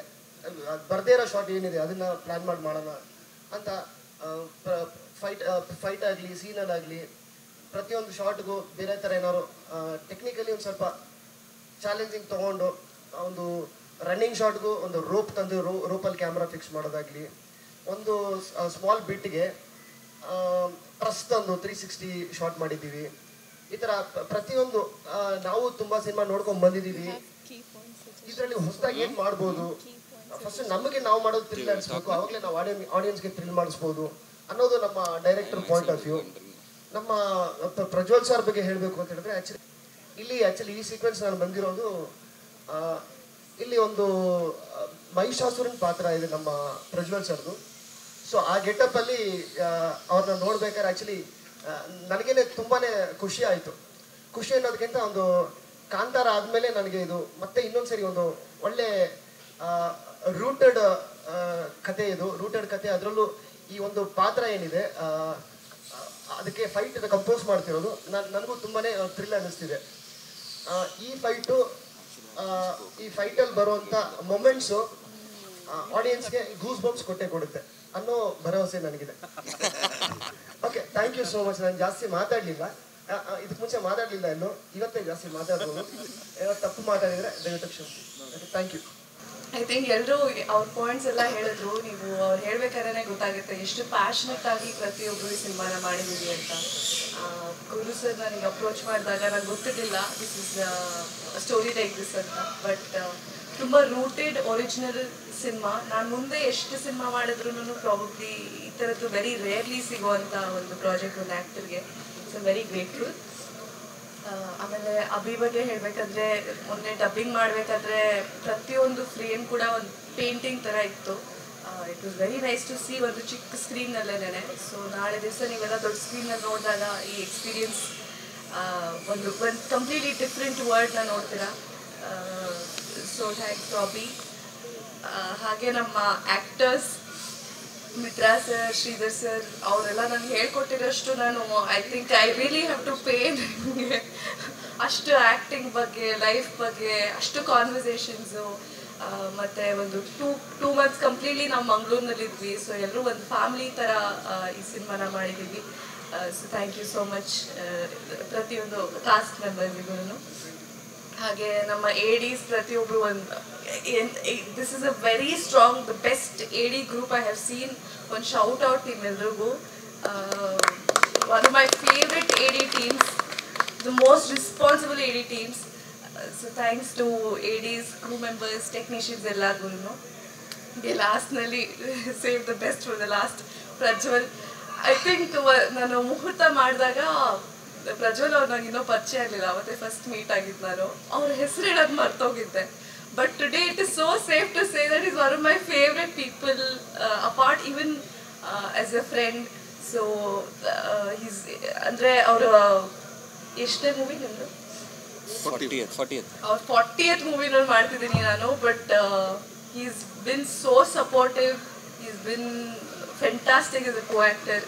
Speaker 3: ಬರ್ದೇ ಇರೋ ಶಾಟ್ ಏನಿದೆ ಅದನ್ನು ಪ್ಲ್ಯಾನ್ ಮಾಡೋಣ ಅಂತ ಫೈಟ್ ಆಗಲಿ, ಸೀನಲ್ಲಾಗಲಿ ಪ್ರತಿಯೊಂದು ಶಾಟ್ಗೂ ಬೇರೆ ಥರ ಏನಾದ್ರು ಟೆಕ್ನಿಕಲಿ ಒಂದು ಸ್ವಲ್ಪ ಚಾಲೆಂಜಿಂಗ್ ತೊಗೊಂಡು, ಒಂದು ರನ್ನಿಂಗ್ ಶಾಟ್ಗೂ ಒಂದು ರೋಪ್ ತಂದು ರೋಪಲ್ಲಿ ಕ್ಯಾಮ್ರಾ ಫಿಕ್ಸ್ ಮಾಡೋದಾಗಲಿ, ಒಂದು ಸ್ಮಾಲ್ ಬಿಟ್ಗೆ ಟ್ರಸ್ ತಂದು 360 ಶಾಟ್ ಮಾಡಿದ್ದೀವಿ. ಈ ಥರ ಪ್ರತಿಯೊಂದು ನಾವು ತುಂಬ ಸಿನಿಮಾ ನೋಡ್ಕೊಂಡು ಬಂದಿದ್ದೀವಿ. ಇದರಲ್ಲಿ ಹೊಸದಾಗಿ ಏನು ಮಾಡ್ಬೋದು, ಫಸ್ಟ್ ನಮಗೆ ನಾವು ಮಾಡೋದು ಥ್ರಿಲ್ ಅನಿಸ್ಬೇಕು, ಆವಾಗಲೇ ನಾವು ಆಡಿಯನ್ಸ್ಗೆ ಥ್ರಿಲ್ ಮಾಡಿಸ್ಬೋದು ಅನ್ನೋದು ನಮ್ಮ ಡೈರೆಕ್ಟರ್ ಪಾಯಿಂಟ್ ಆಫ್ ವ್ಯೂ. ನಮ್ಮ ಪ್ರಜ್ವಲ್ ಸರ್ ಬಗ್ಗೆ ಹೇಳಬೇಕು ಅಂತ ಹೇಳಿದ್ರೆ, ಆ್ಯಕ್ಚುಲಿ ಈ ಸೀಕ್ವೆನ್ಸ್ ನಾನು ಬಂದಿರೋದು, ಇಲ್ಲಿ ಒಂದು ಮಹಿಷಾಸುರನ ಪಾತ್ರ ಇದೆ ನಮ್ಮ ಪ್ರಜ್ವಲ್ ಸರ್ದು. ಸೊ ಆ ಗೆಟಪ್ಪಲ್ಲಿ ಅವ್ರನ್ನ ನೋಡ್ಬೇಕಾದ್ರೆ ಆ್ಯಕ್ಚುಲಿ ನನಗೇನೆ ತುಂಬಾ ಖುಷಿ ಆಯಿತು. ಖುಷಿ ಅನ್ನೋದಕ್ಕಿಂತ ಒಂದು ಕಾಂತಾರ ಆದಮೇಲೆ ನನಗೆ ಇದು ಮತ್ತೆ ಇನ್ನೊಂದ್ಸರಿ ಒಂದು ಒಳ್ಳೆ ರೂಟೆಡ್ ಕತೆ, ಇದು ರೂಟೆಡ್ ಕತೆ. ಅದರಲ್ಲೂ ಈ ಒಂದು ಪಾತ್ರ ಏನಿದೆ ಅದಕ್ಕೆ ಫೈಟ್ ಕಂಪೋಸ್ ಮಾಡ್ತಿರೋದು ನನಗೂ ತುಂಬಾ ಥ್ರಿಲ್ ಅನ್ನಿಸ್ತಿದೆ. ಈ ಫೈಟಲ್ಲಿ ಬರುವಂಥ ಮೊಮೆಂಟ್ಸು ಆಡಿಯನ್ಸ್ಗೆ ಗೂಸ್ ಬಂಪ್ಸ್ ಕೊಡುತ್ತೆ ಅನ್ನೋ ಭರವಸೆ ನನಗಿದೆ. Okay, thank you so much. ನಾನು ಜಾಸ್ತಿ ಮಾತಾಡಲಿಲ್ಲ, ಇದಕ್ಕೆ ಮುಂಚೆ ಮಾತಾಡಲಿಲ್ಲ, ಇವತ್ತೇ ಜಾಸ್ತಿ ಮಾತಾಡ್ಬೋದು. ತಪ್ಪು ಮಾತಾಡಿದರೆ ದಯವಿಟ್ಟು ಕ್ಷಮಿಸಿ. Okay, thank you.
Speaker 5: I think ಎಲ್ಲರೂ ಅವ್ರ ಪಾಯಿಂಟ್ಸ್ ಎಲ್ಲ ಹೇಳಿದ್ರು. ನೀವು ಅವ್ರು ಹೇಳ್ಬೇಕಾದ್ರೆ ಗೊತ್ತಾಗುತ್ತೆ ಎಷ್ಟು ಪ್ಯಾಷನೆಟ್ ಆಗಿ ಪ್ರತಿಯೊಬ್ಬರು ಈ ಸಿನಿಮಾನ ಮಾಡಿದ್ದೀವಿ ಅಂತ. ಗುರು ಸರ್ ನನಗೆ ಅಪ್ರೋಚ್ ಮಾಡಿದಾಗ ನನಗೆ ಗೊತ್ತಿರಲಿಲ್ಲ this is story like this ಅಂತ. ಬಟ್ ತುಂಬ ರೂಟೆಡ್ ಒರಿಜಿನಲ್ ಸಿನಿಮಾ. ನಾನು ಮುಂದೆ ಎಷ್ಟು ಸಿನಿಮಾ ಮಾಡಿದ್ರು ಪ್ರಾಬಬ್ಲಿ ಈ ಥರದ್ದು ವೆರಿ ರೇರ್ಲಿ ಸಿಗುವಂಥ ಒಂದು ಪ್ರಾಜೆಕ್ಟ್ ಒಂದು ಆ್ಯಕ್ಟರ್ಗೆ. It's very grateful. ಆಮೇಲೆ ಅಭಿ ಬಗ್ಗೆ ಹೇಳಬೇಕಾದ್ರೆ ಮೊನ್ನೆ ಡಬ್ಬಿಂಗ್ ಮಾಡಬೇಕಾದ್ರೆ ಪ್ರತಿಯೊಂದು ಫ್ರೇಮ್ ಕೂಡ ಒಂದು ಪೇಂಟಿಂಗ್ ಥರ ಇತ್ತು. It was very nice to see ಒಂದು ಚಿಕ್ಕ ಸ್ಕ್ರೀನ್ನಲ್ಲೇನೆ. ಸೊ ನಾಳೆ ದಿವಸ ನೀವೆಲ್ಲ ದೊಡ್ಡ ಸ್ಕ್ರೀನಲ್ಲಿ ನೋಡಿದಾಗ ಈ ಎಕ್ಸ್ಪೀರಿಯನ್ಸ್ ಒಂದು ಕಂಪ್ಲೀಟ್ಲಿ ಡಿಫ್ರೆಂಟ್ ವರ್ಡ್ನ ನೋಡ್ತೀರಾ. So thanks to Abhi. ಹಾಗೆ ನಮ್ಮ actors Mitra sir, Shridhar sir ಅವರೆಲ್ಲ ನನಗೆ ಹೇಳ್ಕೊಟ್ಟಿರೋಷ್ಟು ನಾನು I think I really have to pay ನನಗೆ ಅಷ್ಟು ಆ್ಯಕ್ಟಿಂಗ್ ಬಗ್ಗೆ, ಲೈಫ್ ಬಗ್ಗೆ ಅಷ್ಟು ಕಾನ್ವರ್ಸೇಷನ್ಸು. ಮತ್ತು ಒಂದು ಟೂ ಮಂತ್ಸ್ ಕಂಪ್ಲೀಟ್ಲಿ ನಾವು ಮಂಗಳೂರಿನಲ್ಲಿದ್ವಿ. ಸೊ ಎಲ್ಲರೂ ಒಂದು ಫ್ಯಾಮಿಲಿ ಥರ ಈ ಸಿನಿಮಾನ ಮಾಡಿದ್ದೀವಿ. So thank you so much ಪ್ರತಿಯೊಂದು ಕಾಸ್ಟ್ ಮೆಂಬರ್ಸ್ಗೂ. ಹಾಗೆ ನಮ್ಮ ADs ಪ್ರತಿಯೊಬ್ಬರು ಒಂದು this is a very strong, the best AD group I have seen. ಒಂದು ಶೌಟ್ ಔಟ್ ನಿಮ್ಮೆಲ್ರಿಗೂ. One of my favourite AD teams, the most responsible AD teams. So thanks to ADs, crew members, technicians ಎಲ್ಲರಿಗೂ. ಲಾಸ್ಟ್ನಲ್ಲಿ save the best for the last. Prajwal, I think ನಾನು ಮುಹೂರ್ತ ಮಾಡಿದಾಗ ಪ್ರಜ್ವಲ್ ಅವ್ರು ನಂಗೆ ಇನ್ನೂ ಪರಿಚಯ ಆಗಲಿಲ್ಲ. ಅವತ್ತೇ ಫಸ್ಟ್ ಮೀಟ್ ಆಗಿದ್ದು ನಾನು. ಅವ್ರ ಹೆಸರು ಹೇಳೋದು ಮರ್ತೋಗಿದ್ದೆ. But today it is so safe to say that is one of my favourite people apart even as a friend. So he's ಅಂದರೆ ಅವರು ಎಷ್ಟೇ ಮೂವಿ ನಿಮ್ಮದು 40th ಮೂವಿನಲ್ಲಿ ಮಾಡ್ತಿದ್ದೀನಿ ನಾನು. But he's been so supportive, he's been fantastic is a co actor.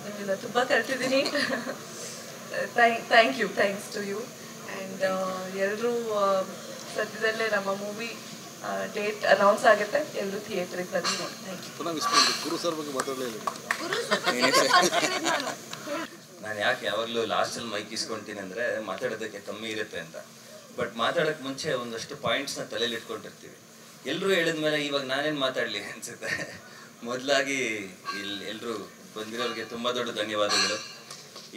Speaker 5: ನಿಮ್ಮಿಂದ ತುಂಬ ಕಲ್ತಿದ್ದೀನಿ. Thanks to you. ಆ್ಯಂಡ್ ಎಲ್ಲರೂ ಸದ್ಯದಲ್ಲೇ ನಮ್ಮ ಮೂವಿ ಡೇಟ್ ಅನೌನ್ಸ್ ಆಗುತ್ತೆ. ಎಲ್ಲರೂ ಥಿಯೇಟ್ರಿಗೆ ಬಂದು ನೋಡಿ. Thank you.
Speaker 4: ಗುರು ಸರ್ ಬಗ್ಗೆ ಮಾತಾಡಲಿಲ್ಲ.
Speaker 6: ನಾನು ಯಾಕೆ ಯಾವಾಗಲೂ ಲಾಸ್ಟಲ್ಲಿ ಮೈಕ್ ಇಸ್ಕೊಳ್ತೀನಿ ಅಂದರೆ ಮಾತಾಡೋದಕ್ಕೆ ಕಮ್ಮಿ ಇರುತ್ತೆ ಅಂತ. ಬಟ್ ಮಾತಾಡೋಕ್ಕೆ ಮುಂಚೆ ಒಂದಷ್ಟು ಪಾಯಿಂಟ್ಸ್ನ ತಲೆಯಲ್ಲಿ ಇಟ್ಕೊಂಡಿರ್ತೀವಿ. ಎಲ್ಲರೂ ಹೇಳಿದ್ಮೇಲೆ ಇವಾಗ ನಾನೇನು ಮಾತಾಡಲಿ ಅನಿಸುತ್ತೆ. ಮೊದಲಾಗಿ ಎಲ್ಲರೂ ಬಂದಿರೋರಿಗೆ ತುಂಬ ದೊಡ್ಡ ಧನ್ಯವಾದಗಳು.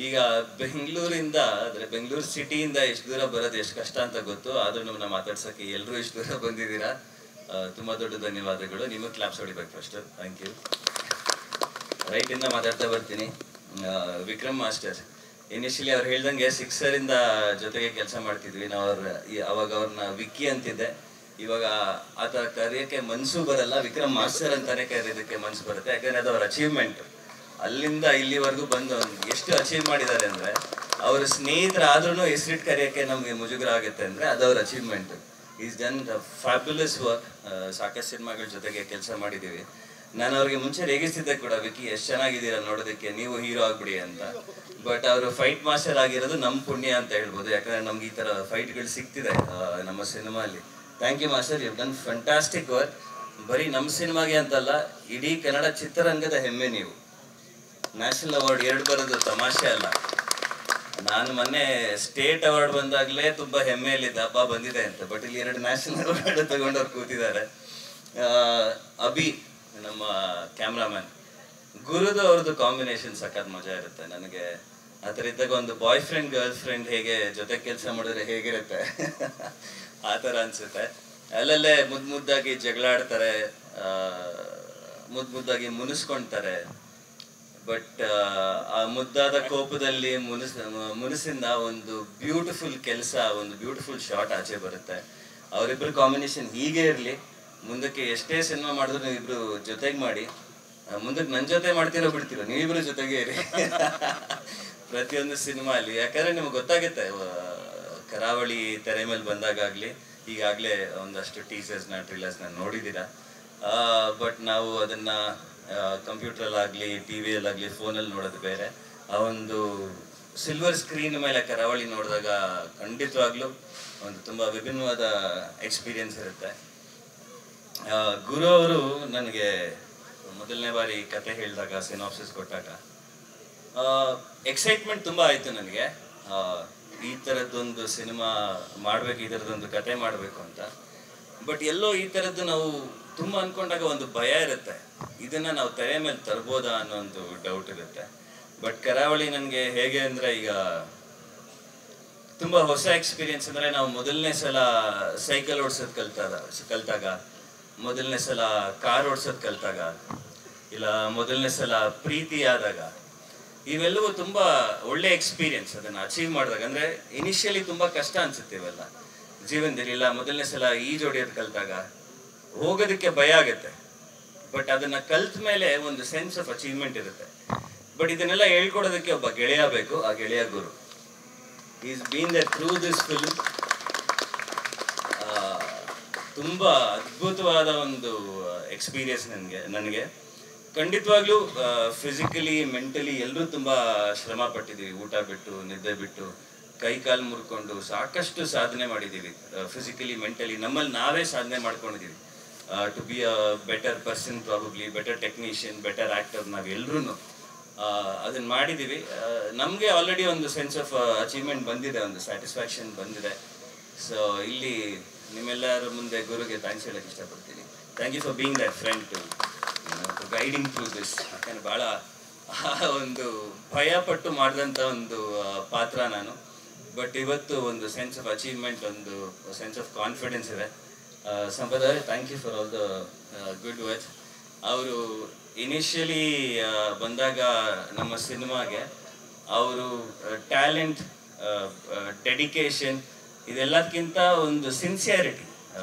Speaker 6: ಈಗ ಬೆಂಗಳೂರಿಂದ ಅಂದರೆ ಬೆಂಗಳೂರು ಸಿಟಿಯಿಂದ ಎಷ್ಟು ದೂರ ಬರೋದು ಎಷ್ಟು ಕಷ್ಟ ಅಂತ ಗೊತ್ತು. ಆದರೂ ನಮ್ಮನ್ನ ಮಾತಾಡ್ಸೋಕ್ಕೆ ಎಲ್ಲರೂ ಎಷ್ಟು ದೂರ ಬಂದಿದ್ದೀರಾ. ತುಂಬ ದೊಡ್ಡ ಧನ್ಯವಾದಗಳು. ನಿಮಗೆ ಕ್ಲಾಪ್ಸ್ ಹೊಡಿಬೇಕು ಫಸ್ಟು. Thank you. ರೈಟಿಂದ ಮಾತಾಡ್ತಾ ಬರ್ತೀನಿ. ವಿಕ್ರಮ್ ಮಾಸ್ಟರ್ ಇನಿಷಿಯಲಿ ಅವ್ರು ಹೇಳ್ದಂಗೆ 6ರಿಂದ ಜೊತೆಗೆ ಕೆಲಸ ಮಾಡ್ತಿದ್ವಿ ನಾವು. ಅವಾಗ ಅವ್ರನ್ನ ವಿಕ್ಕಿ ಅಂತಿದ್ದೆ. ಇವಾಗ ಆತ ಕರೆಯೋಕ್ಕೆ ಮನಸ್ಸು ಬರಲ್ಲ, ವಿಕ್ರಮ್ ಮಾಸ್ಟರ್ ಅಂತಾನೆ ಕರೆಯೋದಕ್ಕೆ ಮನಸ್ಸು ಬರುತ್ತೆ. ಯಾಕಂದರೆ ಅದು ಅವ್ರ ಅಚೀವ್ಮೆಂಟ್. ಅಲ್ಲಿಂದ ಇಲ್ಲಿವರೆಗೂ ಬಂದು ಎಷ್ಟು ಅಚೀವ್ ಮಾಡಿದ್ದಾರೆ ಅಂದರೆ, ಅವ್ರ ಸ್ನೇಹಿತರಾದ್ರೂ ಹೆಸರಿಟ್ಟು ಕರೆಯೋಕ್ಕೆ ನಮಗೆ ಮುಜುಗರ ಆಗುತ್ತೆ ಅಂದರೆ ಅದು ಅವ್ರ achievement. Is done fabulous work. ಸಾಕಷ್ಟು ಸಿನಿಮಾಗಳ ಜೊತೆಗೆ ಕೆಲಸ ಮಾಡಿದ್ದೀವಿ. ನಾನು ಅವ್ರಿಗೆ ಮುಂಚೆ ರೇಗಿಸ್ತಿದ್ದೆ ಕೂಡ, ವಿಕ್ಕಿ ಎಷ್ಟು ಚೆನ್ನಾಗಿದ್ದೀರಾ ನೋಡೋದಕ್ಕೆ, ನೀವು ಹೀರೋ ಆಗ್ಬಿಡಿ ಅಂತ. ಬಟ್ ಅವರು ಫೈಟ್ ಮಾಸ್ಟರ್ ಆಗಿರೋದು ನಮ್ಮ ಪುಣ್ಯ ಅಂತ ಹೇಳ್ಬೋದು. ಯಾಕಂದರೆ ನಮ್ಗೆ ಈ ಥರ ಫೈಟ್ಗಳು ಸಿಗ್ತಿದೆ ನಮ್ಮ ಸಿನಿಮಾಲಿ. Thank you master, you done fantastic work. ಬರೀ ನಮ್ಮ ಸಿನಿಮಾಗೆ ಅಂತಲ್ಲ, ಇಡೀ ಕನ್ನಡ ಚಿತ್ರರಂಗದ ಹೆಮ್ಮೆ ನೀವು. ನ್ಯಾಷನಲ್ ಅವಾರ್ಡ್ 2 ಬರೋದು ತಮಾಷೆ ಅಲ್ಲ. ನಾನು ಮೊನ್ನೆ ಸ್ಟೇಟ್ ಅವಾರ್ಡ್ ಬಂದಾಗಲೇ ತುಂಬ ಹೆಮ್ಮೆಯಲ್ಲಿದ್ದ ಹಬ್ಬ ಬಂದಿದೆ ಅಂತ. ಬಟ್ ಇಲ್ಲಿ 2 ನ್ಯಾಷನಲ್ ಅವಾರ್ಡ್ ತಗೊಂಡವ್ರು ಕೂತಿದ್ದಾರೆ. ಅಭಿ ನಮ್ಮ ಕ್ಯಾಮ್ರಾಮನ್, ಗುರುದು ಅವ್ರದ್ದು ಕಾಂಬಿನೇಷನ್ ಸಖತ್ ಮಜಾ ಇರುತ್ತೆ. ನನಗೆ ಆ ಥರ ಇದ್ದಾಗ ಒಂದು ಬಾಯ್ ಫ್ರೆಂಡ್ ಗರ್ಲ್ ಫ್ರೆಂಡ್ ಹೇಗೆ ಜೊತೆ ಕೆಲಸ ಮಾಡಿದ್ರೆ ಹೇಗಿರುತ್ತೆ ಆ ಥರ ಅನಿಸುತ್ತೆ. ಅಲ್ಲಲ್ಲೇ ಮುದ್ದಾಗಿ ಜಗಳ ಆಡ್ತಾರೆ, ಮುದ್ದಾಗಿ ಮುನಿಸ್ಕೊಳ್ತಾರೆ. ಬಟ್ ಆ ಮುದ್ದಾದ ಕೋಪದಲ್ಲಿ ಮುನಿಸಿಂದ ಒಂದು ಬ್ಯೂಟಿಫುಲ್ ಕೆಲಸ, ಒಂದು ಬ್ಯೂಟಿಫುಲ್ ಶಾಟ್ ಆಚೆ ಬರುತ್ತೆ. ಅವರಿಬ್ಬರು ಕಾಂಬಿನೇಷನ್ ಹೀಗೆ ಇರಲಿ. ಮುಂದಕ್ಕೆ ಎಷ್ಟೇ ಸಿನಿಮಾ ಮಾಡಿದ್ರು ನೀವಿಬ್ರು ಜೊತೆಗೆ ಮಾಡಿ. ಮುಂದಕ್ಕೆ ನನ್ನ ಜೊತೆ ಮಾಡ್ತಿರೋ ಬಿಡ್ತಿರೋ, ನೀವಿಬ್ರು ಜೊತೆಗೆ ಇರಿ ಪ್ರತಿಯೊಂದು ಸಿನಿಮಾ ಅಲ್ಲಿ. ಯಾಕಂದ್ರೆ ನಿಮ್ಗೆ ಗೊತ್ತಾಗುತ್ತೆ, ಕರಾವಳಿ ತೆರೆ ಮೇಲೆ ಬಂದಾಗಲಿ ಈಗಾಗಲೇ ಒಂದಷ್ಟು ಟೀಸರ್ಸ್ನ ಟ್ರಿಲರ್ಸ್ನ ನೋಡಿದ್ದೀರಾ. ಬಟ್ ನಾವು ಅದನ್ನ ಕಂಪ್ಯೂಟ್ರಲ್ಲಾಗಲಿ ಟಿ ವಿಯಲ್ಲಾಗಲಿ ಫೋನಲ್ಲಿ ನೋಡೋದು ಬೇರೆ. ಆ ಒಂದು ಸಿಲ್ವರ್ ಸ್ಕ್ರೀನ್ ಮೇಲೆ ಕರಾವಳಿ ನೋಡಿದಾಗ ಖಂಡಿತವಾಗ್ಲೂ ಒಂದು ತುಂಬ ವಿಭಿನ್ನವಾದ ಎಕ್ಸ್ಪೀರಿಯನ್ಸ್ ಇರುತ್ತೆ. ಗುರು ಅವರು ನನಗೆ ಮೊದಲನೇ ಬಾರಿ ಕತೆ ಹೇಳಿದಾಗ, ಸಿನಾಪ್ಸಿಸ್ ಕೊಟ್ಟಾಗ ಎಕ್ಸೈಟ್ಮೆಂಟ್ ತುಂಬ ಆಯಿತು ನನಗೆ. ಈ ಥರದ್ದೊಂದು ಸಿನಿಮಾ ಮಾಡಬೇಕು, ಈ ಥರದ್ದೊಂದು ಕತೆ ಮಾಡಬೇಕು ಅಂತ. ಬಟ್ ಎಲ್ಲೋ ಈ ಥರದ್ದು ನಾವು ತುಂಬ ಅಂದ್ಕೊಂಡಾಗ ಒಂದು ಭಯ ಇರುತ್ತೆ, ಇದನ್ನು ನಾವು ತೆರೆ ಮೇಲೆ ತರ್ಬೋದಾ ಅನ್ನೋ ಒಂದು ಡೌಟ್ ಇರುತ್ತೆ. ಬಟ್ ಕರಾವಳಿ ನನಗೆ ಹೇಗೆ ಅಂದರೆ ಈಗ ತುಂಬ ಹೊಸ ಎಕ್ಸ್ಪೀರಿಯನ್ಸ್. ಅಂದರೆ ನಾವು ಮೊದಲನೇ ಸಲ ಸೈಕಲ್ ಓಡಿಸೋದು ಕಲ್ತಾಗ, ಮೊದಲನೇ ಸಲ ಕಾರ್ ಓಡಿಸೋದು ಕಲ್ತಾಗ, ಇಲ್ಲ ಮೊದಲನೇ ಸಲ ಪ್ರೀತಿ ಆದಾಗ, ಇವೆಲ್ಲವೂ ತುಂಬ ಒಳ್ಳೆ ಎಕ್ಸ್ಪೀರಿಯನ್ಸ್. ಅದನ್ನು ಅಚೀವ್ ಮಾಡಿದಾಗ ಅಂದರೆ ಇನಿಷಿಯಲಿ ತುಂಬ ಕಷ್ಟ ಅನಿಸುತ್ತೆ ಇವೆಲ್ಲ ಜೀವನದಲ್ಲಿ. ಇಲ್ಲ ಮೊದಲನೇ ಸಲ ಈಜೊಡೆಯೋದು ಕಲ್ತಾಗ ಹೋಗೋದಕ್ಕೆ ಭಯ ಆಗುತ್ತೆ, ಬಟ್ ಅದನ್ನು ಕಲ್ತ ಮೇಲೆ ಒಂದು ಸೆನ್ಸ್ ಆಫ್ ಅಚೀವ್ಮೆಂಟ್ ಇರುತ್ತೆ. ಬಟ್ ಇದನ್ನೆಲ್ಲ ಹೇಳ್ಕೊಡೋದಕ್ಕೆ ಒಬ್ಬ ಗೆಳೆಯ ಬೇಕು, ಆ ಗೆಳೆಯ Guru. Is been that through this film. ತುಂಬ ಅದ್ಭುತವಾದ ಒಂದು ಎಕ್ಸ್ಪೀರಿಯನ್ಸ್ ನನಗೆ ಖಂಡಿತವಾಗ್ಲೂ ಫಿಸಿಕಲಿ ಮೆಂಟಲಿ ಎಲ್ಲರೂ ತುಂಬ ಶ್ರಮ ಪಟ್ಟಿದ್ದೀವಿ. ಊಟ ಬಿಟ್ಟು, ನಿದ್ದೆ ಬಿಟ್ಟು, ಕೈ ಕಾಲು ಮುರ್ಕೊಂಡು ಸಾಕಷ್ಟು ಸಾಧನೆ ಮಾಡಿದ್ದೀವಿ. ಫಿಸಿಕಲಿ ಮೆಂಟಲಿ ನಮ್ಮಲ್ಲಿ ನಾವೇ ಸಾಧನೆ ಮಾಡ್ಕೊಂಡಿದ್ದೀವಿ. To be a better person, probably better technician, better actor, ನಾವೆಲ್ಲರೂ ಅದನ್ನು ಮಾಡಿದ್ದೀವಿ. ನಮಗೆ ಆಲ್ರೆಡಿ ಒಂದು ಸೆನ್ಸ್ ಆಫ್ ಅಚೀವ್ಮೆಂಟ್ ಬಂದಿದೆ, ಒಂದು ಸ್ಯಾಟಿಸ್ಫ್ಯಾಕ್ಷನ್ ಬಂದಿದೆ. ಸೊ ಇಲ್ಲಿ ನಿಮ್ಮೆಲ್ಲರ ಮುಂದೆ ಗುರುಗೆ ಥ್ಯಾಂಕ್ಸ್ ಹೇಳಕ್ಕೆ ಇಷ್ಟಪಡ್ತೀನಿ. Thank you for being that friend to guiding through this. ಯಾಕಂದರೆ ಭಾಳ ಒಂದು ಭಯಪಟ್ಟು ಮಾಡಿದಂಥ ಒಂದು ಪಾತ್ರ ನಾನು. ಬಟ್ ಇವತ್ತು ಒಂದು ಸೆನ್ಸ್ ಆಫ್ ಅಚೀವ್ಮೆಂಟ್, ಒಂದು ಸೆನ್ಸ್ ಆಫ್ ಕಾನ್ಫಿಡೆನ್ಸ್ ಇದೆ. Sampada, thank you for all the good words. ಅವರು ಇನಿಷಿಯಲಿ ಬಂದಾಗ ನಮ್ಮ ಸಿನಿಮಾಗೆ ಅವರು ಟ್ಯಾಲೆಂಟ್, ಡೆಡಿಕೇಶನ್, ಇದೆಲ್ಲದಕ್ಕಿಂತ ಒಂದು ಸಿನ್ಸಿಯಾರಿಟಿ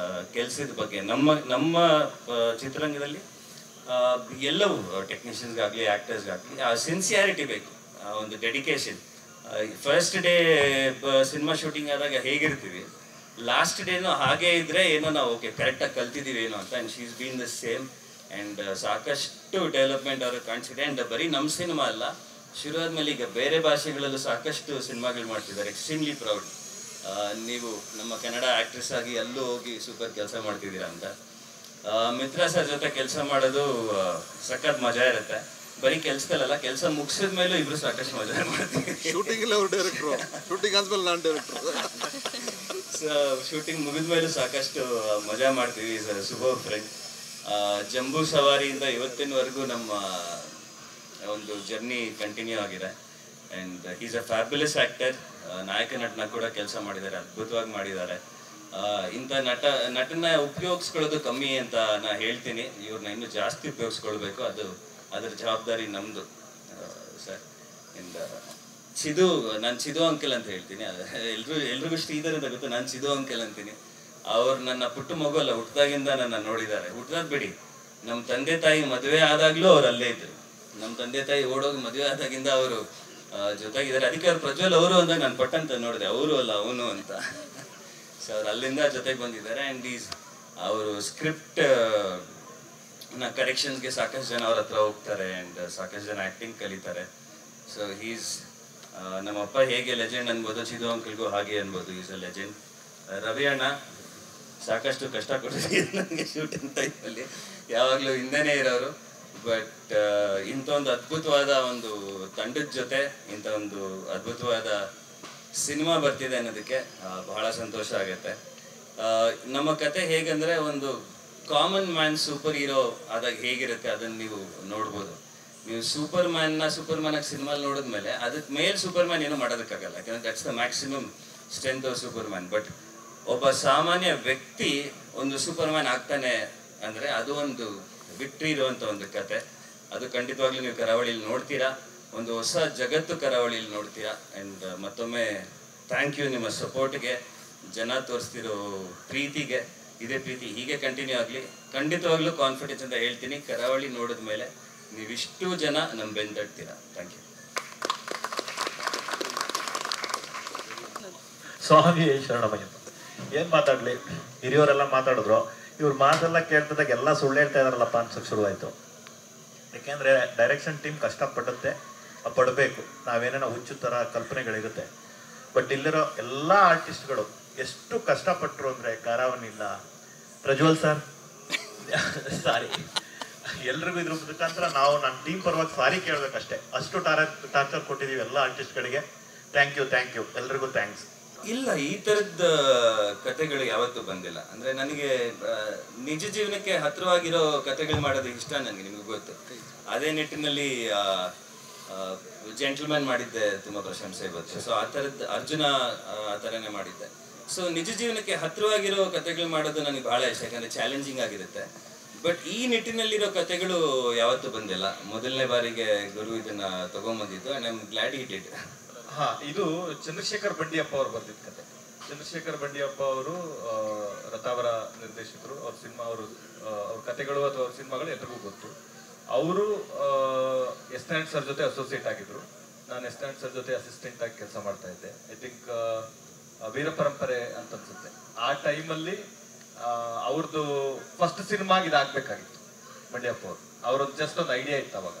Speaker 6: ಕೆಲಸದ ಬಗ್ಗೆ ನಮ್ಮ ಚಿತ್ರರಂಗದಲ್ಲಿ ಎಲ್ಲವೂ ಟೆಕ್ನಿಷಿಯನ್ಸ್ಗಾಗಲಿ ಆ್ಯಕ್ಟರ್ಸ್ಗಾಗಲಿ ಆ ಸಿನ್ಸಿಯಾರಿಟಿ ಬೇಕು, ಒಂದು dedication. First day cinema shooting ಆದಾಗ ಹೇಗಿರ್ತೀವಿ, ಲಾಸ್ಟ್ ಡೇನೂ ಹಾಗೇ ಇದ್ದರೆ ಏನೋ ನಾವು ಓಕೆ ಕರೆಕ್ಟಾಗಿ ಕಲ್ತಿದ್ದೀವಿ ಏನೋ ಅಂತ. And she is been the same. And ಸಾಕಷ್ಟು ಡೆವಲಪ್ಮೆಂಟ್ ಅವ್ರಿಗೆ ಕಾಣಿಸಿದೆ. ಆ್ಯಂಡ್ ಬರೀ ನಮ್ಮ ಸಿನಿಮಾ ಅಲ್ಲ, ಶುರು ಆದಮೇಲೆ ಈಗ ಬೇರೆ ಭಾಷೆಗಳಲ್ಲೂ ಸಾಕಷ್ಟು ಸಿನಿಮಾಗಳು ಮಾಡ್ತಿದ್ದಾರೆ. Extremely proud. ನೀವು ನಮ್ಮ ಕನ್ನಡ ಆ್ಯಕ್ಟ್ರೆಸ್ ಆಗಿ ಅಲ್ಲೂ ಹೋಗಿ ಸೂಪರ್ ಕೆಲಸ ಮಾಡ್ತಿದ್ದೀರಾ ಅಂತ. ಮಿತ್ರ ಸರ್ ಜೊತೆ ಕೆಲಸ ಮಾಡೋದು ಸಖತ್ ಮಜಾ ಇರುತ್ತೆ. ಬರೀ ಕೆಲಸದಲ್ಲ, ಕೆಲಸ ಮುಗಿಸಿದ ಮೇಲೂ ಇಬ್ರು ಸಾಕಷ್ಟು ಮಜಾ ಮಾಡ್ತೀವಿ.
Speaker 4: ಶೂಟಿಂಗ್ ಅವ್ರು ಡೈರೆಕ್ಟ್ರು, ಶೂಟಿಂಗ್ ಆದ್ಮೇಲೆ ನಾನು ಡೈರೆಕ್ಟ್ರು.
Speaker 6: ಸೊ ಶೂಟಿಂಗ್ ಮುಗಿದ ಮೇಲೂ ಸಾಕಷ್ಟು ಮಜಾ ಮಾಡ್ತೀವಿ. Super friend. ಜಂಬೂ ಸವಾರಿಯಿಂದ ಇವತ್ತಿನವರೆಗೂ ನಮ್ಮ ಒಂದು ಜರ್ನಿ ಕಂಟಿನ್ಯೂ ಆಗಿದೆ. And is a fabulous actor. ನಾಯಕ ನಟನ ಕೂಡ ಕೆಲಸ ಮಾಡಿದ್ದಾರೆ, ಅದ್ಭುತವಾಗಿ ಮಾಡಿದ್ದಾರೆ. ಇಂಥ ನಟನ ಉಪಯೋಗಿಸ್ಕೊಳ್ಳೋದು ಕಮ್ಮಿ ಅಂತ ನಾನು ಹೇಳ್ತೀನಿ. ಇವ್ರನ್ನ ಇನ್ನೂ ಜಾಸ್ತಿ ಉಪಯೋಗಿಸ್ಕೊಳ್ಬೇಕು, ಅದರ ಜವಾಬ್ದಾರಿ ನಮ್ಮದು ಸರ್. ಇಂದ ಚಿದು, ನಾನು ಚಿದು ಅಂಕಲ್ ಅಂತ ಹೇಳ್ತೀನಿ. ಎಲ್ರಿಗೂ ಶ್ರೀಧರ್ ಅಂತ ಗೊತ್ತು, ನಾನು ಚಿದು ಅಂಕಲ್ ಅಂತೀನಿ. ಅವ್ರು ನನ್ನ ಪುಟ್ಟ ಮಗು ಅಲ್ಲ, ಹುಟ್ಟಿದಾಗಿಂದ ನನ್ನ ನೋಡಿದ್ದಾರೆ. ಹುಟ್ಟಿದಾಗ ಬಿಡಿ, ನಮ್ಮ ತಂದೆ ತಾಯಿ ಮದುವೆ ಆದಾಗಲೂ ಅವ್ರು ಅಲ್ಲೇ ಇದ್ರು. ನಮ್ಮ ತಂದೆ ತಾಯಿ ಓಡೋಗಿ ಮದುವೆ ಆದಾಗಿಂದ ಅವರು ಜೊತೆಗಿದ್ದಾರೆ. ಅದಕ್ಕೆ ಅವ್ರು ಪ್ರಜ್ವಲ್ ಅವರು ಅಂದಾಗ ನಾನು ಪಟ್ಟಂತ ನೋಡಿದೆ, ಅವರು ಅಲ್ಲ ಅವನು ಅಂತ. ಸೊ ಅವ್ರು ಅಲ್ಲಿಂದ ಜೊತೆಗೆ ಬಂದಿದ್ದಾರೆ. ಆ್ಯಂಡ್ ಅವರು ಸ್ಕ್ರಿಪ್ಟ್ ಕರೆಕ್ಷನ್ಸ್ಗೆ ಸಾಕಷ್ಟು ಜನ ಅವ್ರ ಹತ್ರ ಹೋಗ್ತಾರೆ. ಆ್ಯಂಡ್ ಸಾಕಷ್ಟು ಜನ ಆ್ಯಕ್ಟಿಂಗ್ ಕಲಿತಾರೆ. ಸೊ ನಮ್ಮಪ್ಪ ಹೇಗೆ ಲೆಜೆಂಡ್ ಅನ್ಬೋದು, ಚಿದು ಅಂಕಲ್ಗೂ ಹಾಗೆ ಅನ್ಬೋದು. Is a legend. ರವಿ ಅಣ್ಣ ಸಾಕಷ್ಟು ಕಷ್ಟ ಕೊಟ್ಟಿದ್ದೀವಿ ನನಗೆ ಶೂಟಿಂಗ್ ಟೈಮಲ್ಲಿ, ಯಾವಾಗಲೂ ಹಿಂದೆನೇ ಇರೋರು. ಬಟ್ ಇಂಥ ಒಂದು ಅದ್ಭುತವಾದ ಒಂದು ತಂಡದ ಜೊತೆ ಇಂಥ ಒಂದು ಅದ್ಭುತವಾದ ಸಿನಿಮಾ ಬರ್ತಿದೆ ಅನ್ನೋದಕ್ಕೆ ಬಹಳ ಸಂತೋಷ ಆಗುತ್ತೆ. ನಮ್ಮ ಕತೆ ಹೇಗಂದರೆ, ಒಂದು ಕಾಮನ್ ಮ್ಯಾನ್ ಸೂಪರ್ ಹೀರೋ ಆದಾಗ ಹೇಗಿರುತ್ತೆ ಅದನ್ನು ನೀವು ನೋಡ್ಬೋದು. ನೀವು ಸೂಪರ್ ಮ್ಯಾನಾಗಿ ಸಿನಿಮಾಲಿ ನೋಡಿದ್ಮೇಲೆ ಅದಕ್ಕೆ ಮೇಲೆ ಸೂಪರ್ ಮ್ಯಾನ್ ಏನೂ ಮಾಡೋದಕ್ಕಾಗಲ್ಲ, ಯಾಕಂದರೆ that's the maximum strength of super man. But ಒಬ್ಬ ಸಾಮಾನ್ಯ ವ್ಯಕ್ತಿ ಒಂದು ಸೂಪರ್ ಮ್ಯಾನ್ ಆಗ್ತಾನೆ ಅಂದರೆ ಅದು ಒಂದು ವಿಕ್ಟ್ರಿ ಇರುವಂಥ ಒಂದು ಕತೆ. ಅದು ಖಂಡಿತವಾಗ್ಲೂ ನೀವು ಕರಾವಳಿಯಲ್ಲಿ ನೋಡ್ತೀರಾ, ಒಂದು ಹೊಸ ಜಗತ್ತು ಕರಾವಳಿಯಲ್ಲಿ ನೋಡ್ತೀರಾ. ಆ್ಯಂಡ್ ಮತ್ತೊಮ್ಮೆ ಥ್ಯಾಂಕ್ ಯು ನಿಮ್ಮ ಸಪೋರ್ಟ್ಗೆ, ಜನ ತೋರಿಸ್ತಿರೋ ಪ್ರೀತಿಗೆ. ಇದೇ ಪ್ರೀತಿ ಹೀಗೆ ಕಂಟಿನ್ಯೂ ಆಗಲಿ. ಖಂಡಿತವಾಗ್ಲೂ ಕಾನ್ಫಿಡೆನ್ಸ್ ಅಂತ ಹೇಳ್ತೀನಿ, ಕರಾವಳಿ ನೋಡಿದ ಮೇಲೆ ನೀವಿಷ್ಟು ಜನ ನಮ್ಮ ಬೆನ್ನು ತಟ್ತೀರಾ. Thank you.
Speaker 7: ಸ್ವಾಮಿ ಶರಣಮಯ್ಯ. ಏನು ಮಾತಾಡಲಿ, ಹಿರಿಯವರೆಲ್ಲ ಮಾತಾಡಿದ್ರು. ಇವ್ರ ಮಾತೆಲ್ಲ ಕೇಳ್ತಿದ್ದಾಗ ಎಲ್ಲ ಸುಳ್ಳು ಹೇಳ್ತಾ ಇದಾರಲ್ಲಪ್ಪ ಅನ್ಸಕ್ಕೆ ಶುರುವಾಯಿತು. ಯಾಕೆಂದರೆ ಡೈರೆಕ್ಷನ್ ಟೀಮ್ ಕಷ್ಟಪಡುತ್ತೆ, ಪಡಬೇಕು. ನಾವೇನೇನೋ ಹುಚ್ಚು ಥರ ಕಲ್ಪನೆಗಳಿರುತ್ತೆ. ಬಟ್ ಇಲ್ಲಿರೋ ಎಲ್ಲ ಆರ್ಟಿಸ್ಟ್ಗಳು ಎಷ್ಟು ಕಷ್ಟಪಟ್ಟರು ಅಂದರೆ ಕಾರಾವನಿಲ್ಲ. ಪ್ರಜ್ವಲ್ ಸರ್ ಸಾರಿ, ಎಲ್ರಿಗೂ ಇದ್ರ ಮುಖಾಂತರ ನಾವು ನನ್ನ ಟೀಮ್ ಪರವಾಗಿ ಸಾರಿ ಕೇಳಬೇಕಷ್ಟೇ. ಅಷ್ಟು ಟಾರ್ಚರ್ ಕೊಟ್ಟಿದ್ದೀವಿ ಎಲ್ಲ ಆರ್ಟಿಸ್ಟ್ಗಳಿಗೆ. ಥ್ಯಾಂಕ್ ಯು ಎಲ್ರಿಗೂ ಥ್ಯಾಂಕ್ಸ್.
Speaker 6: ಇಲ್ಲ, ಈ ಥರದ ಕತೆಗಳು ಯಾವತ್ತೂ ಬಂದಿಲ್ಲ. ಅಂದರೆ ನನಗೆ ನಿಜ ಜೀವನಕ್ಕೆ ಹತ್ತಿರವಾಗಿರೋ ಕತೆಗಳು ಮಾಡೋದು ಇಷ್ಟ ನನಗೆ, ನಿಮಗೆ ಗೊತ್ತು. ಅದೇ ನಿಟ್ಟಿನಲ್ಲಿ ಜೆಂಟಲ್ಮ್ಯಾನ್ ಮಾಡಿದ್ದೆ, ತುಂಬ ಪ್ರಶಂಸೆ ಇವತ್ತು. ಸೊ ಆ ಥರದ್ದು ಅರ್ಜುನ ಆ ಥರನೇ ಮಾಡಿದ್ದೆ. ಸೊ ನಿಜ ಜೀವನಕ್ಕೆ ಹತ್ತಿರವಾಗಿರೋ ಕತೆಗಳು ಮಾಡೋದು ನನಗೆ ಭಾಳ ಇಷ್ಟ, ಯಾಕಂದರೆ ಚಾಲೆಂಜಿಂಗ್ ಆಗಿರುತ್ತೆ. ಬಟ್ ಈ ನಿಟ್ಟಿನಲ್ಲಿರೋ ಕತೆಗಳು ಯಾವತ್ತೂ ಬಂದಿಲ್ಲ. ಮೊದಲನೇ ಬಾರಿಗೆ ಗುರು ಇದನ್ನ ತಗೊಂಬಂದಿದ್ದು. And I am glad it it.
Speaker 1: ಹಾ, ಇದು ಚಂದ್ರಶೇಖರ್ ಬಂಡಿಯಪ್ಪ ಅವರು ಬರ್ದಿದ್ದ ಕತೆ. ಚಂದ್ರಶೇಖರ್ ಬಂಡಿಯಪ್ಪ ಅವರು ರಥಾವರ ನಿರ್ದೇಶಕರು. ಅವ್ರ ಸಿನಿಮಾ, ಅವ್ರ ಕತೆಗಳು ಅಥವಾ ಅವ್ರ ಸಿನಿಮಾಗಳು ಎಲ್ರಿಗೂ ಗೊತ್ತು. ಅವರು ಎಸ್ ನಾರಾಯಣ್ ಸರ್ ಜೊತೆ ಅಸೋಸಿಯೇಟ್ ಆಗಿದ್ರು. ನಾನು ಎಸ್ ನಾರಾಯಣ್ ಸರ್ ಜೊತೆ ಅಸಿಸ್ಟೆಂಟ್ ಆಗಿ ಕೆಲಸ ಮಾಡ್ತಾ ಇದ್ದೆ. ಐ ಥಿಂಕ್ ವೀರ ಪರಂಪರೆ ಅಂತ ಅನ್ಸುತ್ತೆ. ಆ ಟೈಮಲ್ಲಿ ಅವ್ರದ್ದು ಫಸ್ಟ್ ಸಿನಿಮಾ ಇದಾಗಬೇಕಾಗಿತ್ತು ಬಂಡಿಯಪ್ಪ ಅವರು. ಅವ್ರದ್ದು ಜಸ್ಟ್ ಒಂದು ಐಡಿಯಾ ಇತ್ತು ಅವಾಗ.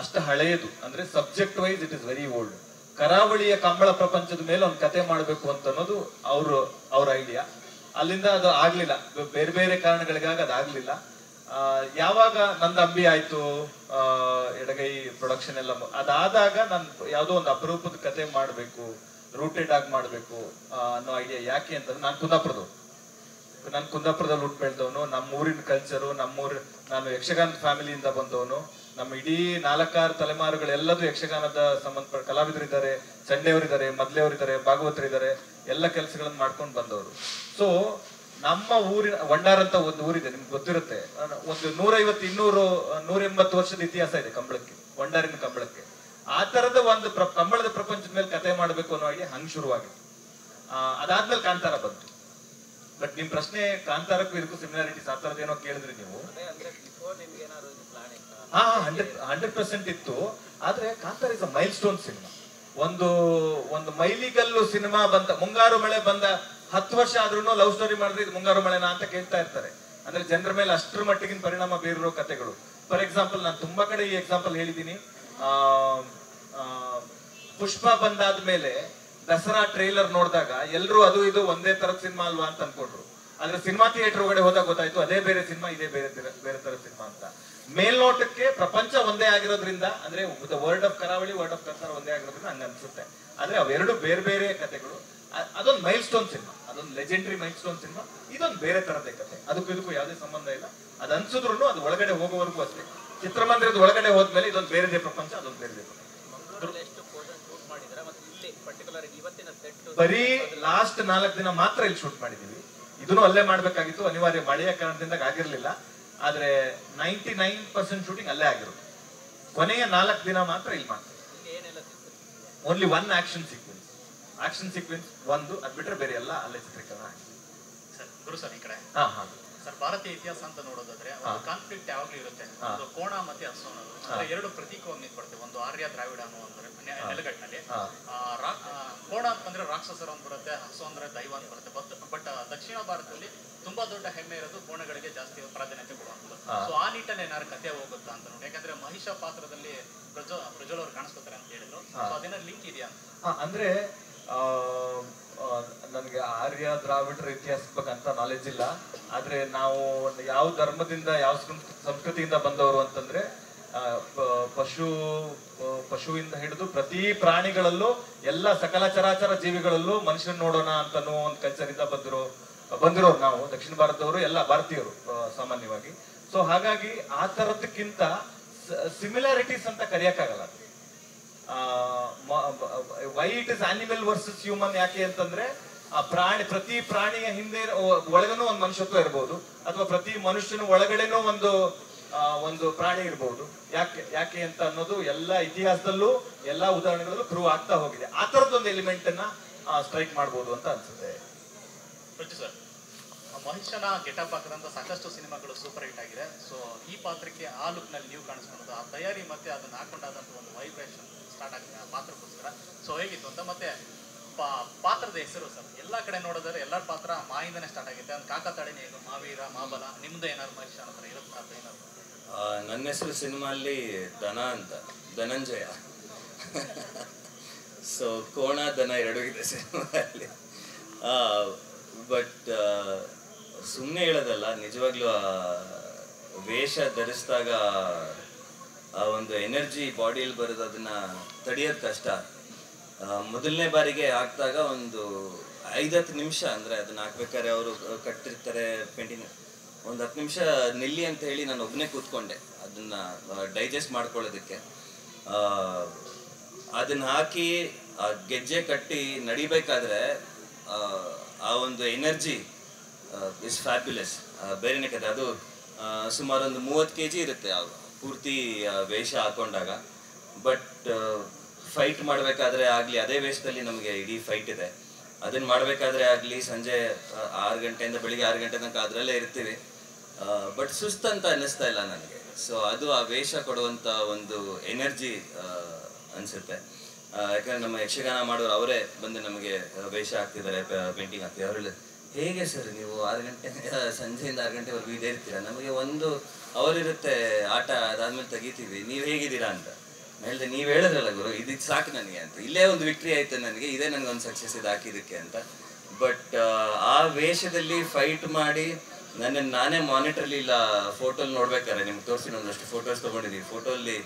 Speaker 1: ಅಷ್ಟು ಹಳೆಯದು, ಅಂದ್ರೆ subject wise it is very old. ಕರಾವಳಿಯ ಕಂಬಳ ಪ್ರಪಂಚದ ಮೇಲೆ ಒಂದು ಕತೆ ಮಾಡಬೇಕು ಅಂತ ಅನ್ನೋದು ಅವ್ರ ಐಡಿಯಾ. ಅಲ್ಲಿಂದ ಅದು ಆಗ್ಲಿಲ್ಲ, ಬೇರೆ ಬೇರೆ ಕಾರಣಗಳಿಗಾಗಿ ಅದಾಗ್ಲಿಲ್ಲ. ಯಾವಾಗ ನಂದು ಅಂಬಿ ಆಯ್ತು, ಎಡಗೈ ಪ್ರೊಡಕ್ಷನ್ ಎಲ್ಲ ಅದಾದಾಗ ನಾನು ಯಾವುದೋ ಒಂದು ಅಪರೂಪದ ಕತೆ ಮಾಡಬೇಕು, ರೂಟೆಡ್ ಆಗಿ ಮಾಡಬೇಕು ಅನ್ನೋ ಐಡಿಯಾ. ಯಾಕೆ ಅಂತಂದ್ರೆ ನಾನು ಕುಂದಾಪುರದಲ್ಲಿ ಹುಟ್ಟು ಬೆಳೆದವನು. ನಮ್ಮೂರಿನ ಕಲ್ಚರು, ನಾನು ಯಕ್ಷಗಾನದ ಫ್ಯಾಮಿಲಿಯಿಂದ ಬಂದವನು. ನಮ್ಮ ಇಡೀ 4-6 ತಲೆಮಾರುಗಳೆಲ್ಲದೂ ಯಕ್ಷಗಾನದ ಸಂಬಂಧಪಟ್ಟ ಕಲಾವಿದರಿದ್ದಾರೆ, ಚಂಡೆಯವರಿದ್ದಾರೆ, ಮದ್ಲೆಯವರಿದ್ದಾರೆ, ಭಾಗವತರಿದ್ದಾರೆ, ಎಲ್ಲ ಕೆಲಸಗಳನ್ನ ಮಾಡ್ಕೊಂಡು ಬಂದವರು. ಸೊ ನಮ್ಮ ಊರಿನ ವಂಡಾರ್ ಅಂತ ಒಂದು ಊರಿದೆ, ನಿಮ್ಗೆ ಗೊತ್ತಿರುತ್ತೆ. ಒಂದು 150-200-180 ವರ್ಷದ ಇತಿಹಾಸ ಇದೆ ಕಂಬಳಕ್ಕೆ, ವಂಡಾರಿನ ಕಂಬಳಕ್ಕೆ. ಆ ತರದ ಒಂದು ಕಂಬಳದ ಪ್ರಪಂಚದ ಮೇಲೆ ಕತೆ ಮಾಡಬೇಕು ಅನ್ನೋ ಐಡಿಯಾ ಹಂಗ್ ಶುರುವಾಗಿತ್ತು. ಅದಾದ್ಮೇಲೆ ಕಾಂತಾರ ಬಂತು. ಬಟ್ ನಿಮ್ ಪ್ರಶ್ನೆ ಕಾಂತಾರಕ್ಕೂ ಇದಕ್ಕೂ ಸಿಮಿಲಾರಿಟೀಸ್ ಆ ತರದ್ ಏನೋ ಕೇಳಿದ್ರಿ ನೀವು. 100% ಇತ್ತು. ಆದ್ರೆ Kantara is a milestone cinema. ಒಂದು ಮೈಲಿಗಲ್ಲು ಸಿನಿಮಾ ಬಂತ. ಮುಂಗಾರು ಮಳೆ ಬಂದ 10 ವರ್ಷ ಆದ್ರೂ ಲವ್ ಸ್ಟೋರಿ ಮಾಡಿದ್ರೆ ಇದು ಮುಂಗಾರು ಮಳೆನಾ ಅಂತ ಕೇಳ್ತಾ ಇರ್ತಾರೆ. ಅಂದ್ರೆ ಜನರ ಮೇಲೆ ಅಷ್ಟರ ಮಟ್ಟಿಗಿನ ಪರಿಣಾಮ ಬೀರಿರೋ ಕತೆಗಳು. ಫಾರ್ ಎಕ್ಸಾಂಪಲ್, ನಾನು ತುಂಬಾ ಕಡೆ ಈ ಎಕ್ಸಾಂಪಲ್ ಹೇಳಿದ್ದೀನಿ. ಪುಷ್ಪ ಬಂದಾದ್ಮೇಲೆ ದಸರಾ ಟ್ರೈಲರ್ ನೋಡಿದಾಗ ಎಲ್ರು ಅದು ಇದು ಒಂದೇ ತರದ ಸಿನಿಮಾ ಅಲ್ವಾ ಅಂತ ಅನ್ಕೊಂಡ್ರು. ಆದ್ರೆ ಸಿನಿಮಾ ಥಿಯೇಟರ್ ಒಳಗಡೆ ಹೋದಾಗ ಗೊತ್ತಾಯ್ತು ಅದೇ ಬೇರೆ ಸಿನಿಮಾ, ಇದೇ ಬೇರೆ ತರ ಸಿನಿಮಾ ಅಂತ. ಮೇಲ್ನೋಟಕ್ಕೆ ಪ್ರಪಂಚ ಒಂದೇ ಆಗಿರೋದ್ರಿಂದ, ಅಂದ್ರೆ ವರ್ಡ್ ಆಫ್ ಕರಾವಳಿ, ವರ್ಡ್ ಆಫ್ ಕಾಂತಾರ ಒಂದೇ ಆಗಿರೋದ್ರಿಂದ ಹಂಗ ಅನ್ಸುತ್ತೆ. ಆದ್ರೆ ಅವೆರಡು ಬೇರೆ ಬೇರೆ ಕತೆಗಳು. ಅದೊಂದು ಮೈಲ್ ಸ್ಟೋನ್ ಸಿನಿಮಾ, ಅದೊಂದು ಲೆಜೆಂಡರಿ ಮೈಲ್ ಸ್ಟೋನ್ ಸಿನಿಮಾ. ಇದೊಂದು ಬೇರೆ ತರದೇ ಕತೆ, ಅದಕ್ಕೂ ಇದಕ್ಕೂ ಯಾವುದೇ ಸಂಬಂಧ ಇಲ್ಲ. ಅದು ಅನ್ಸಿದ್ರು ಅದು ಒಳಗಡೆ ಹೋಗೋವರೆಗೂ ಅಷ್ಟೇ. ಚಿತ್ರಮಂದಿರದ ಒಳಗಡೆ ಹೋದ್ಮೇಲೆ ಇದೊಂದು ಬೇರೆದೇ ಪ್ರಪಂಚ, ಅದೊಂದು ಬೇರೆದೇ ಪ್ರಪಂಚ. ಬರೀ ಲಾಸ್ಟ್ 4 ದಿನ ಮಾತ್ರ ಇಲ್ಲಿ ಶೂಟ್ ಮಾಡಿದೀವಿ. ಇದನ್ನು ಅಲ್ಲೇ ಮಾಡ್ಬೇಕಾಗಿತ್ತು, ಅನಿವಾರ್ಯ ಮಳೆಯ ಕಾರಣದಿಂದ ಆಗಿರ್ಲಿಲ್ಲ. ಆದ್ರೆ 99% ಶೂಟಿಂಗ್ ಅಲ್ಲೇ ಆಗಿರೋದು. ಕೊನೆಯ 4 ದಿನ ಮಾತ್ರ ಇಲ್ಲಿ ಮಾಡ್ತೀವಿ. ಓನ್ಲಿ 1 ಆಕ್ಷನ್ ಸೀಕ್ವೆನ್ಸ್ ಒಂದು, ಅದ್ ಬಿಟ್ರೆ ಬೇರೆ ಎಲ್ಲ ಅಲ್ಲೇ ಚಿತ್ರೀಕರಣ ಆಗಿದೆ.
Speaker 8: ಸರ್, ಗುರು ಸರ್ ಈ ಕಡೆ. ಸರ್, ಭಾರತೀಯ ಇತಿಹಾಸ ಅಂತ ನೋಡೋದಾದ್ರೆ ಒಂದು ಕಾನ್ಫ್ಲಿಕ್ಟ್ ಯಾವಾಗ್ಲೂ ಇರುತ್ತೆ. ಒಂದು ಕೋಣ ಮತ್ತೆ ಹಸು ಅನ್ನೋದು ಅಂದ್ರೆ ಎರಡು ಪ್ರತೀಕವಾಗಿ ನಿಂತ್ಕೊಡ್ತೇವೆ. ಒಂದು ಆರ್ಯ ದ್ರಾವಿಡ ಅನ್ನೋ ಅಂದ್ರೆ ನೆಲಗಟ್ಟಿನಲ್ಲಿ ಕೋಣ ಅಂತಂದ್ರೆ ರಾಕ್ಷಸರು ಅಂತ ಬರುತ್ತೆ, ಹಸು ಅಂದ್ರೆ ದೈವ ಅಂತ ಬರುತ್ತೆ. ಬಟ್ ದಕ್ಷಿಣ ಭಾರತದಲ್ಲಿ ತುಂಬಾ ದೊಡ್ಡ ಹೆಮ್ಮೆ ಇರೋದು ಕೋಣಗಳಿಗೆ ಜಾಸ್ತಿ ಪ್ರಾಧಾನ್ಯತೆ ಕೊಡುವಂಥದ್ದು. ಸೊ ಆ ನಿಟ್ಟಲ್ಲಿ ಏನಾದ್ರು ಕತೆ ಹೋಗುತ್ತಾ ಅಂತ ನೋಡಿ. ಯಾಕಂದ್ರೆ ಮಹಿಷ ಪಾತ್ರದಲ್ಲಿ ಪ್ರಜ್ವಲ್ ಅವ್ರು ಕಾಣಿಸ್ಕೊತಾರೆ ಅಂತ ಹೇಳಿದ್ರು. ಸೊ ಅದೇನಾದ್ರು ಲಿಂಕ್ ಇದೆಯಾ
Speaker 1: ಅಂದ್ರೆ ನನಗೆ ಆರ್ಯ ದ್ರಾವಿಡರ ಇತಿಹಾಸದ ಬಗ್ಗೆ ಅಂತ ನಾಲೆಜ್ ಇಲ್ಲ. ಆದ್ರೆ ನಾವು ಯಾವ ಧರ್ಮದಿಂದ, ಯಾವ ಸಂಸ್ಕೃತಿಯಿಂದ ಬಂದವರು ಅಂತಂದ್ರೆ ಪಶುವಿಂದ ಹಿಡಿದು ಪ್ರತಿ ಪ್ರಾಣಿಗಳಲ್ಲೂ, ಎಲ್ಲ ಸಕಲ ಚರಾಚರ ಜೀವಿಗಳಲ್ಲೂ ಮನುಷ್ಯನ್ ನೋಡೋಣ ಅಂತನೂ ಒಂದು ಕಲ್ಚರ್ ಇಂದ ಬಂದಿರೋರು ನಾವು ದಕ್ಷಿಣ ಭಾರತದವರು, ಎಲ್ಲ ಭಾರತೀಯರು ಸಾಮಾನ್ಯವಾಗಿ. ಸೊ ಹಾಗಾಗಿ ಆ ತರದಕ್ಕಿಂತ ಸಿಮಿಲಾರಿಟೀಸ್ ಅಂತ ಕರೆಯಕ್ಕಾಗಲ್ಲ. Why it is animal versus human ಯಾಕೆ ಅಂತಂದ್ರೆ, ಪ್ರತಿ ಪ್ರಾಣಿಯ ಹಿಂದೆ ಒಳಗನೂ ಒಂದು ಮನುಷ್ಯತ್ವ ಇರಬಹುದು, ಅಥವಾ ಪ್ರತಿ ಮನುಷ್ಯನ ಒಳಗಡೆನೂ ಒಂದು ಪ್ರಾಣಿ ಇರಬಹುದು. ಯಾಕೆ ಅಂತ ಅನ್ನೋದು ಎಲ್ಲ ಇತಿಹಾಸದಲ್ಲೂ ಎಲ್ಲಾ ಉದಾಹರಣೆಗಳಲ್ಲೂ ಪ್ರೂವ್ ಆಗ್ತಾ ಹೋಗಿದೆ. ಆ ತರದೊಂದು ಎಲಿಮೆಂಟ್ ಅನ್ನ ಸ್ಟ್ರೈಕ್ ಮಾಡಬಹುದು ಅಂತ ಅನ್ಸುತ್ತೆ.
Speaker 8: ಸರ್, ಮಹಿಷನ ಗೆಟಪ್ ಹಾಕದಂತ ಸಾಕಷ್ಟು ಸಿನಿಮಾಗಳು ಸೂಪರ್ ಹಿಟ್ ಆಗಿದೆ. ಸೊ ಈ ಪಾತ್ರಕ್ಕೆ ಆ ಲುಕ್ ನಲ್ಲಿ ನೀವು ಕಾಣಿಸ್ಕೊಳ್ಳೋದು, ಆ ತಯಾರಿ ಮತ್ತೆ ಅದನ್ನ ಹಾಕೊಂಡಾದಂತ ಒಂದು ವೈಬ್ರೇಷನ್ ಸ್ಟಾರ್ಟ್ ಆಗುತ್ತೆ ಆ ಪಾತ್ರಕ್ಕೋಸ್ಕರ. ಸೊ ಹೇಗಿತ್ತು ಅಂತ. ಮತ್ತೆ ಪಾತ್ರದ ಹೆಸರು ಸರ್, ಎಲ್ಲಾ ಕಡೆ ನೋಡೋದಾದ್ರೆ ಎಲ್ಲರ ಪಾತ್ರ ಮಾಯಿಂದನೇ ಸ್ಟಾರ್ಟ್ ಆಗಿದೆ. ಒಂದು ಕಾಕತಾಳಿನೇ ಇದು, ಮಾವೀರ, ಮಾಬಲ. ನಿಮ್ದು ಏನಾದ್ರು ಮಹಿಷ ಅಂತ ಇರುತ್ತೆ ಅಂತ ಏನಾದ್ರು?
Speaker 6: ನನ್ನ ಹೆಸರು ಸಿನಿಮಾಲ್ಲಿ ದನ ಅಂತ, ಧನಂಜಯ. ಸೊ ಕೋಣ ದನ ಎರಡೂ ಇದೆ ಸಿನಿಮಾದಲ್ಲಿ. ಬಟ್ ಸುಮ್ಮನೆ ಹೇಳೋದಲ್ಲ, ನಿಜವಾಗ್ಲೂ ಆ ವೇಷ ಧರಿಸಿದಾಗ ಆ ಒಂದು ಎನರ್ಜಿ ಬಾಡಿಯಲ್ಲಿ ಬರೋದು, ಅದನ್ನ ತಡೆಯೋದು ಕಷ್ಟ. ಮೊದಲನೇ ಬಾರಿಗೆ ಹಾಕಿದಾಗ ಒಂದು 5-10 ನಿಮಿಷ ಅಂದರೆ ಅದನ್ನ ಹಾಕ್ಬೇಕಾದ್ರೆ ಅವರು ಕಟ್ಟಿರ್ತಾರೆ ಪೇಂಟಿಂಗ್, ಒಂದು 10 ನಿಮಿಷ ನಿಲ್ಲಿ ಅಂತ ಹೇಳಿ ನಾನು ಒಬ್ಬನೇ ಕೂತ್ಕೊಂಡೆ ಅದನ್ನ ಡೈಜೆಸ್ಟ್ ಮಾಡ್ಕೊಳ್ಳೋದಕ್ಕೆ. ಅದನ್ನ ಹಾಕಿ ಗೆಜ್ಜೆ ಕಟ್ಟಿ ನಡಿಬೇಕಾದ್ರೆ ಆ ಒಂದು ಎನರ್ಜಿ ಇಸ್ ಫ್ಯಾಬ್ಯುಲಸ್, ಬೇರೆನೇ ಕತೆ. ಅದು ಸುಮಾರು ಒಂದು 30 kg ಇರುತ್ತೆ ಪೂರ್ತಿ ವೇಷ ಹಾಕೊಂಡಾಗ. ಬಟ್ ಫೈಟ್ ಮಾಡಬೇಕಾದ್ರೆ ಆಗಲಿ, ಅದೇ ವೇಷದಲ್ಲಿ ನಮಗೆ ಇಡೀ ಫೈಟ್ ಇದೆ. ಅದನ್ನು ಮಾಡಬೇಕಾದ್ರೆ ಆಗಲಿ ಸಂಜೆ 6 ಗಂಟೆಯಿಂದ ಬೆಳಿಗ್ಗೆ 6 ಗಂಟೆ ತನಕ ಅದರಲ್ಲೇ ಇರ್ತೀವಿ. ಬಟ್ ಸುಸ್ತಂತ ಅನ್ನಿಸ್ತಾ ಇಲ್ಲ ನನಗೆ. ಸೊ ಅದು ಆ ವೇಷ ಕೊಡುವಂಥ ಒಂದು ಎನರ್ಜಿ ಅನಿಸುತ್ತೆ. ಯಾಕಂದರೆ ನಮ್ಮ ಯಕ್ಷಗಾನ ಮಾಡೋರು ಅವರೇ ಬಂದು ನಮಗೆ ವೇಷ ಹಾಕ್ತಿದ್ದಾರೆ, ಪೇಂಟಿಂಗ್ ಹಾಕ್ತಿದ್ದಾರೆ. ಅವರೆಲ್ಲ ಹೇಗೆ ಸರ್ ನೀವು 6 ಗಂಟೆ ಸಂಜೆಯಿಂದ 6 ಗಂಟೆವರೆಗೂ ಇದೇ ಇರ್ತೀರಾ? ನಮಗೆ ಒಂದು ಅವರಿರುತ್ತೆ ಆಟ, ಅದಾದ್ಮೇಲೆ ತೆಗಿತೀವಿ, ನೀವು ಹೇಗಿದ್ದೀರಾ ಅಂತ ಹೇಳಿದೆ. ನೀವು ಹೇಳಿದ್ರಲ್ಲ ಗುರು, ಇದಕ್ಕೆ ಸಾಕು ನನಗೆ ಅಂತ. ಇಲ್ಲೇ ಒಂದು ವಿಕ್ಟ್ರಿ ಆಯ್ತು ನನಗೆ, ಇದೇ ನನಗೊಂದು ಸಕ್ಸಸ್ ಇದು ಹಾಕಿದ್ದಕ್ಕೆ ಅಂತ. ಬಟ್ ಆ ವೇಷದಲ್ಲಿ ಫೈಟ್ ಮಾಡಿ ನನ್ನನ್ನು ನಾನೇ ಮಾನಿಟ್ರಲ್ಲಿ ಇಲ್ಲ ಫೋಟೋಲ್ಲಿ ನೋಡ್ಬೇಕಾದ್ರೆ, ನಿಮ್ಗೆ ತೋರಿಸಿ ಒಂದಷ್ಟು ಫೋಟೋಸ್ ತೊಗೊಂಡಿದ್ದೀವಿ. ಫೋಟೋಲ್ಲಿ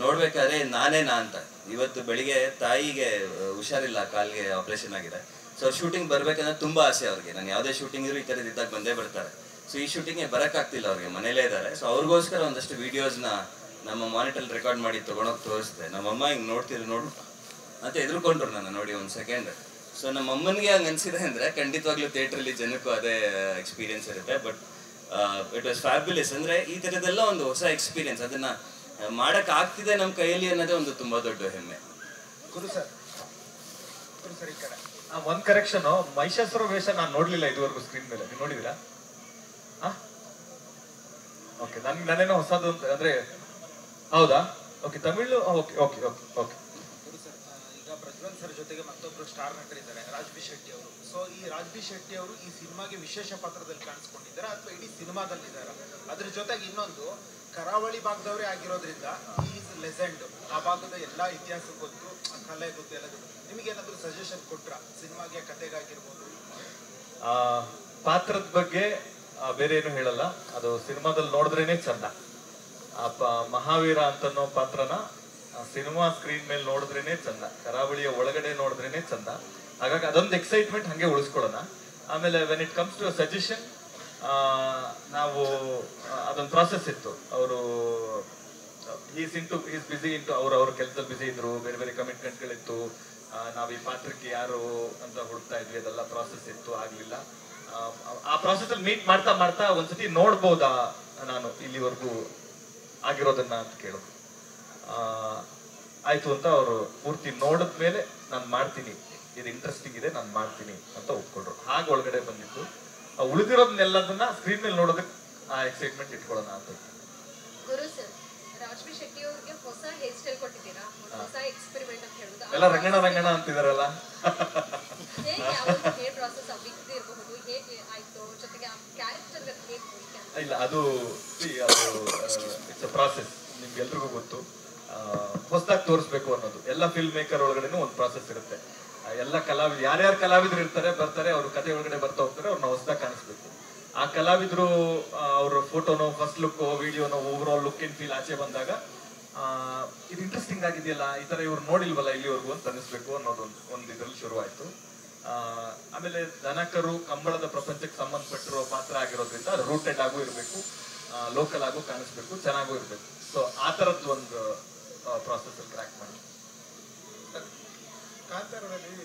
Speaker 6: ನೋಡ್ಬೇಕಾದ್ರೆ ನಾನೇನಾ ಅಂತ. ಇವತ್ತು ಬೆಳಿಗ್ಗೆ ತಾಯಿಗೆ ಹುಷಾರಿಲ್ಲ, ಕಾಲಿಗೆ ಆಪ್ರೇಷನ್ ಆಗಿದೆ. ಸೊ ಶೂಟಿಂಗ್ ಬರ್ಬೇಕಂದ್ರೆ ತುಂಬ ಆಸೆ ಅವ್ರಿಗೆ. ನಾನು ಯಾವುದೇ ಶೂಟಿಂಗ್ ಇದ್ರು ಈ ಥರದ್ದು ಇದ್ದಾಗ ಬಂದೇ ಬರ್ತಾರೆ. ಸೊ ಈ ಶೂಟಿಂಗ್ಗೆ ಬರೋಕ್ಕಾಗ್ತಿಲ್ಲ ಅವ್ರಿಗೆ, ಮನೇಲೇ ಇದ್ದಾರೆ. ಸೊ ಅವ್ರಿಗೋಸ್ಕರ ಒಂದಷ್ಟು ವೀಡಿಯೋಸ್ನ ನಮ್ಮ ಮಾನಿಟಲ್ಲಿ ರೆಕಾರ್ಡ್ ಮಾಡಿ ತೊಗೊಂಡೋಗಿ ತೋರಿಸ್ದೆ. ನಮ್ಮಮ್ಮ ಹಿಂಗೆ ನೋಡು ಅಂತ ಎದುರುಕೊಂಡ್ರು ನನ್ನ ನೋಡಿ ಒಂದು ಸೆಕೆಂಡ್. ಸೊ ನಮ್ಮ ಅಮ್ಮನಿಗೆ ಹಂಗೆ ಅನಿಸಿದೆ ಅಂದರೆ ಖಂಡಿತವಾಗ್ಲೂ ಥಿಯೇಟ್ರಲ್ಲಿ ಜನಕ್ಕೂ ಅದೇ ಎಕ್ಸ್ಪೀರಿಯನ್ಸ್ ಇರುತ್ತೆ. But it was fabulous. ಅಂದರೆ ಈ ಥರದ್ದೆಲ್ಲ ಒಂದು ಹೊಸ ಎಕ್ಸ್ಪೀರಿಯನ್ಸ್, ಅದನ್ನು ಮಾಡೋಕ್ಕಾಗ್ತಿದೆ ನಮ್ಮ ಕೈಯಲ್ಲಿ ಅನ್ನೋದೇ ಒಂದು ತುಂಬ ದೊಡ್ಡ ಹೆಮ್ಮೆ.
Speaker 3: ಗುರು ಸರ್ ಈ ಕಡೆ
Speaker 1: ಒಂದು ಕರೆಕ್ಷನ್, ಮಹಿಷಾಸುರ ವೇಷ ನಾನು ನೋಡ್ಲಿಲ್ಲ ಇದುವರೆಗೂ ಸ್ಕ್ರೀನ್ ಮೇಲೆ. ನೀವು ನೋಡಿದಿರಾ? ಓಕೆ, ನನ್ನೇನೋ ಹೊಸದು ಅಂತ ಅಂದ್ರೆ ಹೌದಾ? Okay, Tamil. Okay okay okay okay.
Speaker 9: ಈಗ ಪ್ರಜ್ವಲ್ ಸರ್ ಜೊತೆಗೆ ಮತ್ತೊಬ್ರು ಸ್ಟಾರ್ ನಟರಿದ್ದಾರೆ, ರಾಜ್ಬಿ ಶೆಟ್ಟಿ ಅವರು. ಸೊ ಈ ರಾಜ್ಬಿ ಶೆಟ್ಟಿ ಅವರು ಈ ಸಿನಿಮಾಗೆ ವಿಶೇಷ ಪಾತ್ರದಲ್ಲಿ ಕಾಣಿಸ್ಕೊಂಡಿದ್ದಾರೆ ಅಥವಾ ಇಡೀ ಸಿನಿಮಾದಲ್ಲಿದ್ದಾರೆ? ಅದ್ರ ಜೊತೆಗೆ ಇನ್ನೊಂದು, ಕರಾವಳಿ ಭಾಗದವರೇ ಆಗಿರೋದ್ರಿಂದ ಈಸ್ ಲೆಜೆಂಡ್, ಆ ಭಾಗದ ಎಲ್ಲ ಇತಿಹಾಸ ಗೊತ್ತು, ಕಲೆ ಗೊತ್ತು, ಎಲ್ಲ ಗೊತ್ತು. ನಿಮಗೆ ಏನಾದರೂ ಸಜೆಷನ್ ಕೊಟ್ರ ಸಿನಿಮಾಗೆ, ಕತೆಗಾಗಿರ್ಬೋದು?
Speaker 1: ಪಾತ್ರದ ಬಗ್ಗೆ ಬೇರೆ ಏನು ಹೇಳಲ್ಲ, ಅದು ಸಿನಿಮಾದಲ್ಲಿ ನೋಡಿದ್ರೇನೆ ಚಂದ. ಮಹಾವೀರ ಅಂತನೋ ಪಾತ್ರನ ಸಿನಿಮಾ ಸ್ಕ್ರೀನ್ ಮೇಲೆ ನೋಡಿದ್ರೇನೆ ಚಂದ, ಕರಾವಳಿಯ ಒಳಗಡೆ ನೋಡಿದ್ರೇನೆ ಚಂದ. ಹಾಗಾಗಿ ಅದೊಂದು ಎಕ್ಸೈಟ್ಮೆಂಟ್ ಹಂಗೆ ಉಳಿಸ್ಕೊಳ್ಳೋಣ. ಆಮೇಲೆ when it comes to suggestion, ನಾವು ಅದೊಂದು ಪ್ರಾಸೆಸ್ ಇತ್ತು. ಅವರು ಈಸ್ ಬಿಸಿ ಇಂಟು ಅವ್ರ ಕೆಲಸದಲ್ಲಿ ಬಿಸಿ ಇದ್ರು, ಬೇರೆ ಬೇರೆ ಕಮಿಟ್ಮೆಂಟ್ಗಳಿತ್ತು. ನಾವು ಈ ಪಾತ್ರಕ್ಕೆ ಯಾರು ಅಂತ ಹುಡುಕ್ತಾ ಇದ್ವಿ, ಅದೆಲ್ಲ ಪ್ರಾಸೆಸ್ ಇತ್ತು, ಆಗ್ಲಿಲ್ಲ. ಆ ಪ್ರಾಸೆಸ್ ಅಲ್ಲಿ ಮೀಟ್ ಮಾಡ್ತಾ ಮಾಡ್ತಾ ಒಂದ್ಸತಿ ನೋಡ್ಬೋದಾ ನಾನು ಇಲ್ಲಿವರೆಗೂ ಆಗಿರೋದನ್ನ ಅಂತ ಕೇಳೋದು. ಆಯ್ತು ಅಂತ ಅವರು ಪೂರ್ತಿ ನೋಡಿದ್ಮೇಲೆ ನಾನು ಮಾಡ್ತೀನಿ, ಇದು ಇಂಟ್ರೆಸ್ಟಿಂಗ್ ಇದೆ, ನಾನು ಮಾಡ್ತೀನಿ ಅಂತ ಒಪ್ಕೊಂಡ್ರು. ಹಾಗೆ ಒಳಗಡೆ ಬಂದಿತ್ತು. ಉಳಿದಿರೋದನ್ನೆಲ್ಲದನ್ನ ಸ್ಕ್ರೀನ್ ಮೇಲೆ ನೋಡೋದಕ್ಕೆ ಆ ಎಕ್ಸೈಟ್ಮೆಂಟ್ ಇಟ್ಕೊಳ್ಳೋಣ ಅಂತ.
Speaker 10: ಗುರು ಸರ್, ರಾಜ್ಬಿ ಶೆಟ್ಟಿ ಅವರಿಗೆ ಹೊಸ ಹೇರ್ ಸ್ಟೈಲ್ ಕೊಟ್ಟಿದ್ದೀರಾ, ಹೊಸ ಎಕ್ಸ್ಪೆರಿಮೆಂಟ್ ಅಂತ ಹೇಳೋದು.
Speaker 1: ಎಲ್ಲ ರಂಗಣ ಅಂತಿದಾರಲ್ಲ.
Speaker 10: ಹೇಗೆ ಅವರು ಹೇರ್ ಪ್ರಾಸೆಸ್ ಅಭಿವೃದ್ಧಿ ಇರಬಹುದು, ಹೇಗೆ ಆಯ್ತು, ಜೊತೆಗೆ ಆ ಕ್ಯಾರೆಕ್ಟರ್ ಹೇಗೆ ಹೋಲಿಕೆ?
Speaker 1: ಇಲ್ಲ, ಅದು ಇಟ್ಸ್ ಅ ಪ್ರಾಸೆಸ್. ನಿಮ್ಗೆಲ್ರಿಗೂ ಗೊತ್ತು, ಹೊಸದಾಗಿ ತೋರಿಸ್ಬೇಕು ಅನ್ನೋದು ಎಲ್ಲ ಫಿಲ್ಮ್ ಮೇಕರ್ ಒಳಗಡೆನೂ ಒಂದು ಪ್ರಾಸೆಸ್ ಇರುತ್ತೆ. ಎಲ್ಲ ಕಲಾವಿದ್ರು, ಯಾರ್ಯಾರು ಕಲಾವಿದ್ರು ಇರ್ತಾರೆ, ಬರ್ತಾರೆ, ಅವ್ರ ಕತೆ ಒಳಗಡೆ ಬರ್ತಾ ಹೋಗ್ತಾರೆ, ಅವ್ರನ್ನ ಹೊಸದಾಗಿ ಕಾಣಿಸ್ಬೇಕು. ಆ ಕಲಾವಿದ್ರು ಅವ್ರ ಫೋಟೋನೋ, ಫಸ್ಟ್ ಲುಕ್, ವಿಡಿಯೋನೋ, overall look and feel ಆಚೆ ಬಂದಾಗ ಇದು ಇಂಟ್ರೆಸ್ಟಿಂಗ್ ಆಗಿದೆಯಲ್ಲ, ಈ ತರ ಇವ್ರು ನೋಡಿಲ್ವಲ್ಲ ಇಲ್ಲಿವರೆಗೂ ಅಂತ ಅನಿಸ್ಬೇಕು ಅನ್ನೋದು ಒಂದು ಇದ್ರಲ್ಲಿ ಶುರುವಾಯ್ತು. ಆಮೇಲೆ ದನಕರು ಕಂಬಳದ ಪ್ರಪಂಚಕ್ಕೆ ಸಂಬಂಧಪಟ್ಟಿರೋ ಪಾತ್ರ ಆಗಿರೋದ್ರಿಂದ ರೂಟೆಡ್ ಆಗೂ ಇರಬೇಕು, ಲೋಕಲ್ ಆಗು ಕಾಣಿಸ್ಬೇಕು, ಚೆನ್ನಾಗೂ ಇರಬೇಕು. ಸೊ ಆ ಥರದ್ದು ಒಂದು ಪ್ರಾಸೆಸ್ ಅಲ್ಲಿ ಕ್ರ್ಯಾಕ್ ಮಾಡಿ.
Speaker 9: ಕಾಂತಾರದಲ್ಲಿ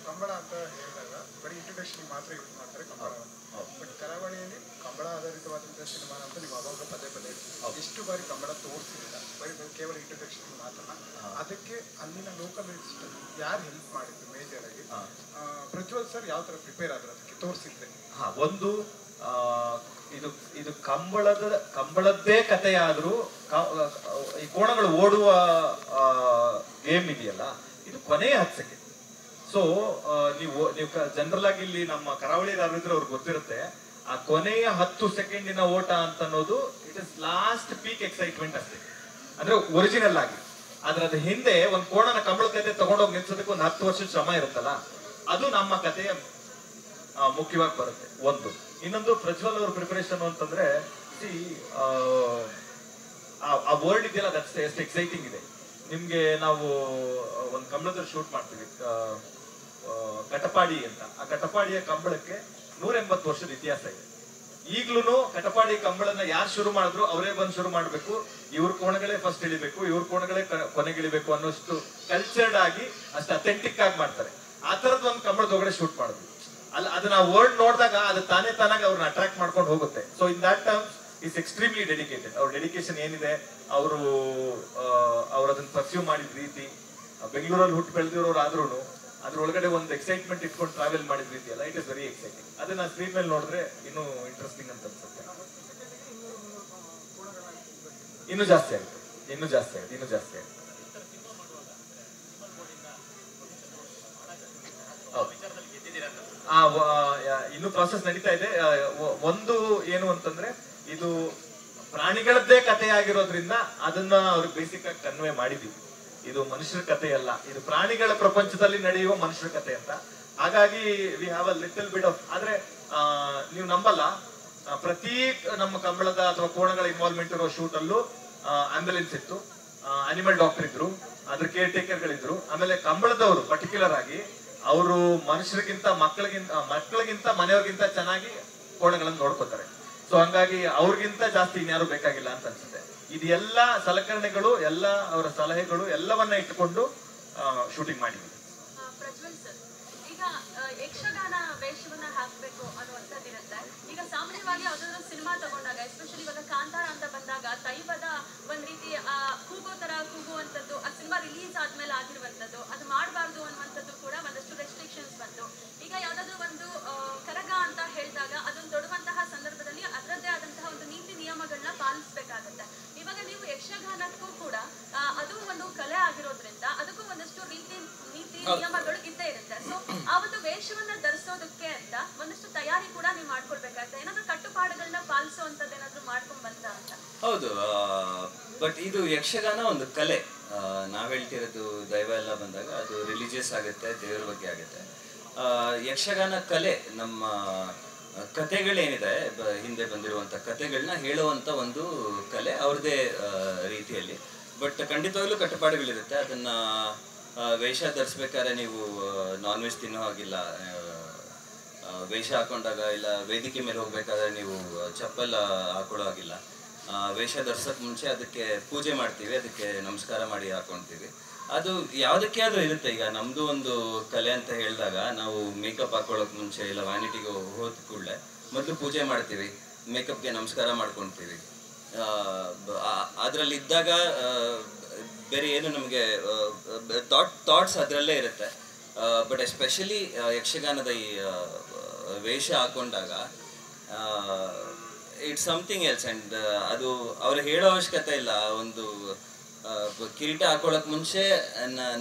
Speaker 9: ಕಂಬಳ ಅಂತ ಹೇಳಿದಾಗ ಬರೀ ಇಂಟ್ರೊಡಕ್ಷನ್ ಮಾತ್ರ ಯೂಸ್ ಮಾಡ್ತಾರೆ ಕಂಬಳವನ್ನು. ಬಟ್ ಕರಾವಳಿಯಲ್ಲಿ ಕಂಬಳ ಆಧಾರಿತವಾದಂತಹ ಸಿನಿಮಾ ಅಂತ ನೀವು ಅವಾಗ ಪದೇ ಎಷ್ಟು ಬಾರಿ ಕಂಬಳ ತೋರಿಸಿಲ್ಲ, ಬರೀ ಕೇವಲ ಇಂಟ್ರೊಡಕ್ಷನ್ ಮಾತ್ರ. ಅದಕ್ಕೆ ಅಲ್ಲಿನ ಲೋಕಲ್ ಯಾರು ಹೆಲ್ಪ್ ಮಾಡಿದ್ರು ಮೇಜರ್ ಆಗಿ? ಪ್ರಜ್ವಲ್ ಸರ್ ಯಾವ ತರ ಪ್ರಿಪೇರ್ ಆದ್ರು ಅದಕ್ಕೆ ತೋರಿಸಿದ್ರೆ?
Speaker 1: ಒಂದು ಇದು ಕಂಬಳದ್ದೇ ಕಥೆಯಾದ್ರೂ ಈ ಕೋಣಗಳು ಓಡುವ ಗೇಮ್ ಇದೆಯಲ್ಲ, ಇದು ಕೊನೆಯ 10 ಸೆಕೆಂಡ್. ಸೊ ನೀವು ಜನರಲ್ ಆಗಿ ಇಲ್ಲಿ ನಮ್ಮ ಕರಾವಳಿ ಯಾರಿದ್ರೆ ಅವ್ರಿಗೆ ಗೊತ್ತಿರುತ್ತೆ, ಆ ಕೊನೆಯ 10 ಸೆಕೆಂಡಿನ ಓಟ ಅಂತ ಅನ್ನೋದು it is last peak excitement ಅಷ್ಟೇ, ಅಂದ್ರೆ ಒರಿಜಿನಲ್ ಆಗಿ. ಆದ್ರೆ ಅದ್ರ ಹಿಂದೆ ಒಂದು ಕೋಣನ ಕಂಬಳ ಕತೆ ತಗೊಂಡೋಗಿ ನಿಲ್ಸೋದಕ್ಕೆ ಒಂದು 10 ವರ್ಷದ ಶ್ರಮ ಇರುತ್ತಲ್ಲ, ಅದು ನಮ್ಮ ಕಥೆಯ ಮುಖ್ಯವಾಗಿ ಬರುತ್ತೆ. ಒಂದು ಇನ್ನೊಂದು ಪ್ರಜ್ವಲ್ ಅವ್ರ ಪ್ರಿಪರೇಷನ್ ಅಂತಂದ್ರೆ, ಆ ವರ್ಡ್ ಇದೆಯಲ್ಲ, ದಟ್ಸ್ ಎಷ್ಟು ಎಕ್ಸೈಟಿಂಗ್ ಇದೆ. ನಿಮ್ಗೆ ನಾವು ಒಂದು ಕಂಬಳದಲ್ಲಿ ಶೂಟ್ ಮಾಡ್ತೀವಿ, ಕಟಪಾಡಿ ಅಂತ. ಆ ಕಟಪಾಡಿಯ ಕಂಬಳಕ್ಕೆ 180 ವರ್ಷದ ಇತಿಹಾಸ ಇದೆ. ಈಗ್ಲೂ ಕಟಪಾಡಿ ಕಂಬಳನ್ನ ಯಾರು ಶುರು ಮಾಡಿದ್ರು ಅವರೇ ಬಂದು ಶುರು ಮಾಡ್ಬೇಕು, ಇವ್ರ ಕೋಣಗಳೇ ಫಸ್ಟ್ ಇಳಿಬೇಕು, ಇವ್ರ ಕೋಣಗಳೇ ಕೊನೆಗಿಳಿಬೇಕು ಅನ್ನೋಷ್ಟು ಕಲ್ಚರ್ಡ್ ಆಗಿ ಅಷ್ಟು ಅಥೆಂಟಿಕ್ ಆಗಿ ಮಾಡ್ತಾರೆ. ಆ ತರದ್ ಒಂದು ಕಂಬಳದೊಳಗಡೆ ಶೂಟ್ ಮಾಡಿದ್ವಿ. ಅದನ್ನ ವರ್ಲ್ಡ್ ನೋಡಿದಾಗ ಅದು ತಾನಾಗಿ ಅವ್ರನ್ನ ಅಟ್ರಾಕ್ಟ್ ಮಾಡ್ಕೊಂಡು ಹೋಗುತ್ತೆ. So in that terms is extremely dedicated. ಅವ್ರ ಡೆಡಿಕೇಶನ್ ಏನಿದೆ, ಅವರು ಅದನ್ನ ಪರ್ಸ್ಯೂ ಮಾಡಿದ ರೀತಿ, ಬೆಂಗಳೂರಲ್ಲಿ ಹುಟ್ಟು ಬೆಳೆದಿರೋರು ಆದ್ರೂ ಅದ್ರೊಳಗಡೆ ಒಂದು ಎಕ್ಸೈಟ್ಮೆಂಟ್ ಇಟ್ಕೊಂಡು ಟ್ರಾವೆಲ್ ಮಾಡಿದ ರೀತಿ ಅಲ್ಲ, ಇಟ್ ಇಸ್ ವೆರಿ ಎಕ್ಸೈಟಿಂಗ್. ಅದನ್ನ ಸ್ಕ್ರೀನ್ ಮೇಲೆ ನೋಡಿದ್ರೆ ಇನ್ನೂ ಇಂಟ್ರೆಸ್ಟಿಂಗ್ ಅಂತ ಅನ್ಸುತ್ತೆ. ಇನ್ನೂ ಜಾಸ್ತಿ ಆಗುತ್ತೆ. ಇನ್ನು ಪ್ರಾಸೆಸ್ ನಡೀತಾ ಇದೆ. ಒಂದು ಏನು ಅಂತಂದ್ರೆ, ಇದು ಪ್ರಾಣಿಗಳದ್ದೇ ಕಥೆ ಆಗಿರೋದ್ರಿಂದ ಅದನ್ನ ಅವ್ರಿಗೆ ಬೇಸಿಕ್ ಆಗಿ ಕನ್ವೆ ಮಾಡಿದೀವಿ. ಇದು ಮನುಷ್ಯರ ಕಥೆ ಅಲ್ಲ, ಇದು ಪ್ರಾಣಿಗಳ ಪ್ರಪಂಚದಲ್ಲಿ ನಡೆಯುವ ಮನುಷ್ಯರ ಕಥೆ ಅಂತ. ಹಾಗಾಗಿ we have a little bit of, ಆದ್ರೆ ನೀವು ನಂಬಲ್ಲ, ಪ್ರತಿ ನಮ್ಮ ಕಂಬಳದ ಅಥವಾ ಕೋಣಗಳ ಇನ್ವಾಲ್ವ್ಮೆಂಟ್ ಇರೋ ಶೂಟ್ ಅಲ್ಲೂ ಆಂಬ್ಯುಲೆನ್ಸ್ ಇತ್ತು, ಅನಿಮಲ್ ಡಾಕ್ಟರ್ ಇದ್ರು, ಅದ್ರ ಕೇರ್ ಟೇಕರ್ ಗಳಿದ್ರು. ಆಮೇಲೆ ಕಂಬಳದವರು ಪರ್ಟಿಕ್ಯುಲರ್ ಆಗಿ ಅವರು ಮನುಷ್ಯರಿಗಿಂತ ಮಕ್ಕಳಿಗಿಂತ ಮನೆಯವ್ರಿಗಿಂತ ಚೆನ್ನಾಗಿ ಕೋಣಗಳನ್ನು ನೋಡ್ಕೋತಾರೆ. ಸೊ ಹಂಗಾಗಿ ಅವ್ರಿಗಿಂತ ಜಾಸ್ತಿ ಇನ್ಯಾರು ಬೇಕಾಗಿಲ್ಲ ಅಂತ ಅನ್ಸುತ್ತೆ. ಇದೆಲ್ಲ ಸಲಕರಣೆಗಳು, ಎಲ್ಲ ಅವರ ಸಲಹೆಗಳು ಎಲ್ಲವನ್ನ ಇಟ್ಟುಕೊಂಡು ಶೂಟಿಂಗ್ ಮಾಡಿದ್ವಿ.
Speaker 10: ಪ್ರಜ್ವಲ್ ಸರ್, ಈಗ ಯಕ್ಷಗಾನ ವೇಷವನ್ನ ಹಾಕ್ಬೇಕು ಅನ್ನುವಂಥದ್ದಿರುತ್ತೆ. ಈಗ ಸಾಮಾನ್ಯವಾಗಿ ಯಾವ್ದಾದ್ರು ಸಿನಿಮಾ ತಗೊಂಡಾಗ, ಎಸ್ಪೆಷಲಿ ಇವಾಗ ಕಾಂತಾರ ಅಂತ ಬಂದಾಗ ದೈವದ ಒಂದ್ ರೀತಿ ಕೂಗೋ ತರ ಕೂಗುವಂಥದ್ದು, ಆ ಸಿನಿಮಾ ರಿಲೀಸ್ ಆದ್ಮೇಲೆ ಆಗಿರುವಂಥದ್ದು, ಅದು ಮಾಡಬಾರ್ದು ಅನ್ನುವಂಥದ್ದು ಕೂಡ ಒಂದಷ್ಟು ರೆಸ್ಟ್ರಿಕ್ಷನ್ಸ್ ಬಂತು. ಈಗ ಯಾವ್ದಾದ್ರು ಒಂದು ಕರಗ ಅಂತ ಹೇಳಿದಾಗ ಅದನ್ನು ತೊಡುವಂತಹ ಸಂದರ್ಭದಲ್ಲಿ ಅದರದ್ದೇ ಆದಂತಹ ಒಂದು ನೀತಿ ನಿಯಮಗಳನ್ನ ಪಾಲಿಸಬೇಕಾಗತ್ತೆ. ಇವಾಗ ನೀವು ಯಕ್ಷಗಾನಕ್ಕೂ ಕೂಡ ಅದು ಒಂದು ಕಲೆ ಆಗಿರೋದ್ರಿಂದ ಅದಕ್ಕೂ ಒಂದಷ್ಟು ನೀತಿ ನಿಯಮಗಳು ಇದ್ದೇ ಇರುತ್ತೆ. ಸೊ ಆ ಒಂದು ವೇಷವನ್ನ ಧರಿಸೋದಕ್ಕೆ ಅಂತ ಒಂದಷ್ಟು ತಯಾರಿ ಕೂಡ ನೀವು ಮಾಡ್ಕೊಳ್ಬೇಕಾಗುತ್ತೆ. ಏನಾದ್ರೂ ಕಟ್ಟುಪಾಡುಗಳನ್ನ ಪಾಲಿಸುವಂತದ್ದು ಏನಾದ್ರು ಮಾಡ್ಕೊಂಡ್ ಬಂತ ಅಂತ?
Speaker 6: ಹೌದು, ಬಟ್ ಇದು ಯಕ್ಷಗಾನ ಒಂದು ಕಲೆ. ನಾವ್ ಹೇಳ್ತಿರೋದು ದೈವ ಎಲ್ಲ ಬಂದಾಗ ಅದು ರಿಲಿಜಿಯಸ್ ಆಗುತ್ತೆ, ದೇವರ ಬಗ್ಗೆ ಆಗುತ್ತೆ. ಯಕ್ಷಗಾನ ಕಲೆ ನಮ್ಮ ಕಥೆಗಳೇನಿದೆ, ಹಿಂದೆ ಬಂದಿರುವಂತ ಕಥೆಗಳನ್ನ ಹೇಳುವಂತ ಒಂದು ಕಲೆ ಅವ್ರದೇ ರೀತಿಯಲ್ಲಿ. ಬಟ್ ಖಂಡಿತವಾಗ್ಲೂ ಕಟ್ಟುಪಾಡುಗಳಿರುತ್ತೆ. ಅದನ್ನ ವೇಷ ಧರಿಸ್ಬೇಕಾದ್ರೆ ನೀವು ನಾನ್ ವೆಜ್ ತಿನ್ನೋ ಹಾಗಿಲ್ಲ, ವೇಷ ಹಾಕೊಂಡಾಗ ಇಲ್ಲ ವೇದಿಕೆ ಮೇಲೆ ಹೋಗ್ಬೇಕಾದ್ರೆ ನೀವು ಚಪ್ಪಲ್ ಹಾಕೊಳ್ಳೋ ಹಾಗಿಲ್ಲ. ವೇಷ ಧರ್ಸಕ್ ಮುಂಚೆ ಅದಕ್ಕೆ ಪೂಜೆ ಮಾಡ್ತೀವಿ, ಅದಕ್ಕೆ ನಮಸ್ಕಾರ ಮಾಡಿ ಹಾಕೊಳ್ತೀವಿ. ಅದು ಯಾವುದಕ್ಕೆ ಆದ್ರೂ ಇರುತ್ತೆ. ಈಗ ನಮ್ದು ಒಂದು ಕಲೆ ಅಂತ ಹೇಳಿದಾಗ ನಾವು ಮೇಕಪ್ ಹಾಕೊಳ್ಳೋಕೆ ಮುಂಚೆ ಇಲ್ಲ ವ್ಯಾನಿಟಿಗೆ ಹೋದ ಕೂಡಲೇ ಮೊದಲು ಪೂಜೆ ಮಾಡ್ತೀವಿ, ಮೇಕಪ್ಗೆ ನಮಸ್ಕಾರ ಮಾಡ್ಕೊಳ್ತೀವಿ. ಅದರಲ್ಲಿ ಇದ್ದಾಗ ಬೇರೆ ಏನು ನಮಗೆ ಥಾಟ್ಸ್ ಅದರಲ್ಲೇ ಇರುತ್ತೆ. ಬಟ್ ಎಸ್ಪೆಷಲಿ ಯಕ್ಷಗಾನದ ಈ ವೇಷ ಹಾಕೊಂಡಾಗ ಇಟ್ಸ್ ಸಮಥಿಂಗ್ ಎಲ್ಸ್. ಆ್ಯಂಡ್ ಅದು ಅವ್ರು ಹೇಳೋ ಅವಶ್ಯಕತೆ ಇಲ್ಲ. ಒಂದು ಕಿರೀಟ ಹಾಕೊಳ್ಳೋಕೆ ಮುಂಚೆ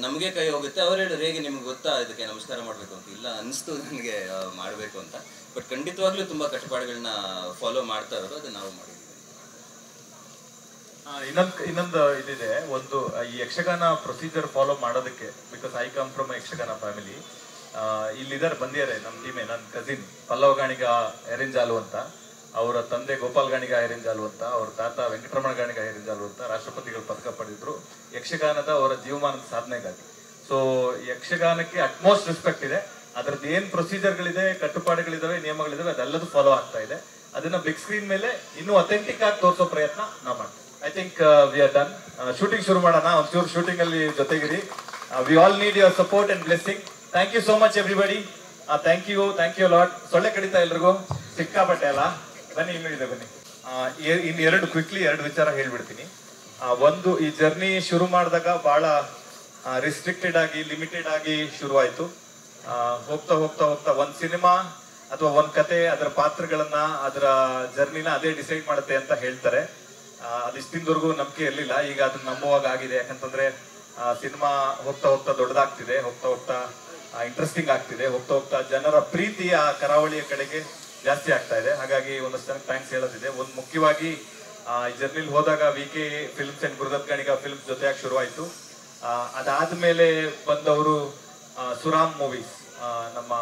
Speaker 6: ನಮಗೆ ಕೈ ಹೋಗುತ್ತೆ, ಅವ್ರು ಹೇಳಿದ್ರು ಹೇಗೆ ನಿಮ್ಗೆ ಗೊತ್ತಾ ಇದಕ್ಕೆ ನಮಸ್ಕಾರ ಮಾಡಬೇಕು ಅಂತ. ಇಲ್ಲ ಅನಿಸ್ತು ನನಗೆ ಮಾಡಬೇಕು ಅಂತ. ಬಟ್ ಖಂಡಿತವಾಗ್ಲೂ ತುಂಬ ಕಟ್ಟುಪಾಡುಗಳನ್ನ ಫಾಲೋ ಮಾಡ್ತಾ ಇರೋದು, ಅದು ನಾವು ಮಾಡಿದ್ದೀವಿ.
Speaker 1: ಇನ್ನೊಂದು ಇದಿದೆ, ಒಂದು ಈ ಯಕ್ಷಗಾನ ಪ್ರೊಸೀಜರ್ ಫಾಲೋ ಮಾಡೋದಕ್ಕೆ, because I come from Yakshagana family. ಇಲ್ಲಿದ್ದಾರೆ, ಬಂದಿದ್ದಾರೆ ನಮ್ಮ ಟೀಮೇ, ನನ್ನ ಕಸಿನ್ ಪಲ್ಲವ ಗಾಣಿಗ ಎರಿಂಜಾಲು ಅಂತ, ಅವರ ತಂದೆ ಗೋಪಾಲ್ ಗಾಣಿಗ ಎರಿಂಜಾಲು ಅಂತ, ಅವ್ರ ತಾತ ವೆಂಕಟರಮಣ ಗಾಣಿಗ ಎರಿಂಜಾಲು ಅಂತ ರಾಷ್ಟ್ರಪತಿಗಳು ಪದಕ ಪಡೆದಿದ್ರು ಯಕ್ಷಗಾನದ ಅವರ ಜೀವಮಾನದ ಸಾಧನೆಗಾಗಿ. ಸೊ ಯಕ್ಷಗಾನಕ್ಕೆ ಅಟ್ಮೋಸ್ಟ್ ರೆಸ್ಪೆಕ್ಟ್ ಇದೆ. ಅದ್ರದ್ದು ಏನ್ ಪ್ರೊಸೀಜರ್ಗಳಿದೆ, ಕಟ್ಟುಪಾಡುಗಳಿದಾವೆ, ನಿಯಮಗಳಿದಾವೆ, ಅದೆಲ್ಲದೂ ಫಾಲೋ ಆಗ್ತಾ ಇದೆ. ಅದನ್ನ ಬಿಗ್ ಸ್ಕ್ರೀನ್ ಮೇಲೆ ಇನ್ನೂ ಅಥೆಂಟಿಕ್ ಆಗಿ ತೋರಿಸೋ ಪ್ರಯತ್ನ ನಾವು ಮಾಡ್ತೀವಿ. I think we are done. Shooting ಶುರು ಮಾಡೋಣ. ಒಂಚೂರು ಶೂಟಿಂಗ್ ಅಲ್ಲಿ ಜೊತೆಗಿರಿ. We all need your support and blessing. Thank you so much everybody. Thank you lot. ಸೊಳ್ಳೆ ಕಡಿತಾ ಎಲ್ರಿಗೂ ಸಿಕ್ಕಾಪಟ್ಟೆ ಅಲ್ಲ. ಬನ್ನಿ, ಇನ್ನೂ ಇದೆ, ಬನ್ನಿ. ಇನ್ನು ಎರಡು ವಿಚಾರ ಹೇಳ್ಬಿಡ್ತೀನಿ. ಒಂದು, ಈ ಜರ್ನಿ ಶುರು ಮಾಡಿದಾಗ ಬಹಳ ರಿಸ್ಟ್ರಿಕ್ಟೆಡ್ ಆಗಿ, ಲಿಮಿಟೆಡ್ ಆಗಿ ಶುರುವಾಯ್ತು. ಹೋಗ್ತಾ ಹೋಗ್ತಾ ಹೋಗ್ತಾ ಒಂದ್ ಸಿನಿಮಾ ಅಥವಾ ಒಂದ್ ಕತೆ ಅದರ ಪಾತ್ರಗಳನ್ನ, ಅದರ ಜರ್ನಿನ ಅದೇ ಡಿಸೈಡ್ ಮಾಡುತ್ತೆ ಅಂತ ಹೇಳ್ತಾರೆ. ಅದಿಷ್ಟಿಂದವರೆಗೂ ನಂಬಿಕೆ ಇರಲಿಲ್ಲ. ಈಗ ಅದನ್ನ ನಂಬುವಾಗ ಆಗಿದೆ. ಯಾಕಂತಂದ್ರೆ ಸಿನಿಮಾ ಹೋಗ್ತಾ ಹೋಗ್ತಾ ದೊಡ್ಡದಾಗ್ತಿದೆ, ಹೋಗ್ತಾ ಹೋಗ್ತಾ ಇಂಟ್ರೆಸ್ಟಿಂಗ್ ಆಗ್ತಿದೆ, ಹೋಗ್ತಾ ಹೋಗ್ತಾ ಜನರ ಪ್ರೀತಿ ಆ ಕರಾವಳಿಯ ಕಡೆಗೆ ಜಾಸ್ತಿ ಆಗ್ತಾ ಇದೆ. ಹಾಗಾಗಿ ಒಂದಷ್ಟು ಜನಕ್ಕೆ ಥ್ಯಾಂಕ್ಸ್ ಹೇಳೋದಿದೆ. ಒಂದು ಮುಖ್ಯವಾಗಿ ಈ ಜರ್ನಿಲಿ ಹೋದಾಗ VK films and Gurudatt Ganiga films ಜೊತೆಯಾಗಿ ಶುರುವಾಯಿತು. ಅದಾದ್ಮೇಲೆ ಬಂದವರು ಸುರಾಮ್ ಮೂವೀಸ್, ನಮ್ಮ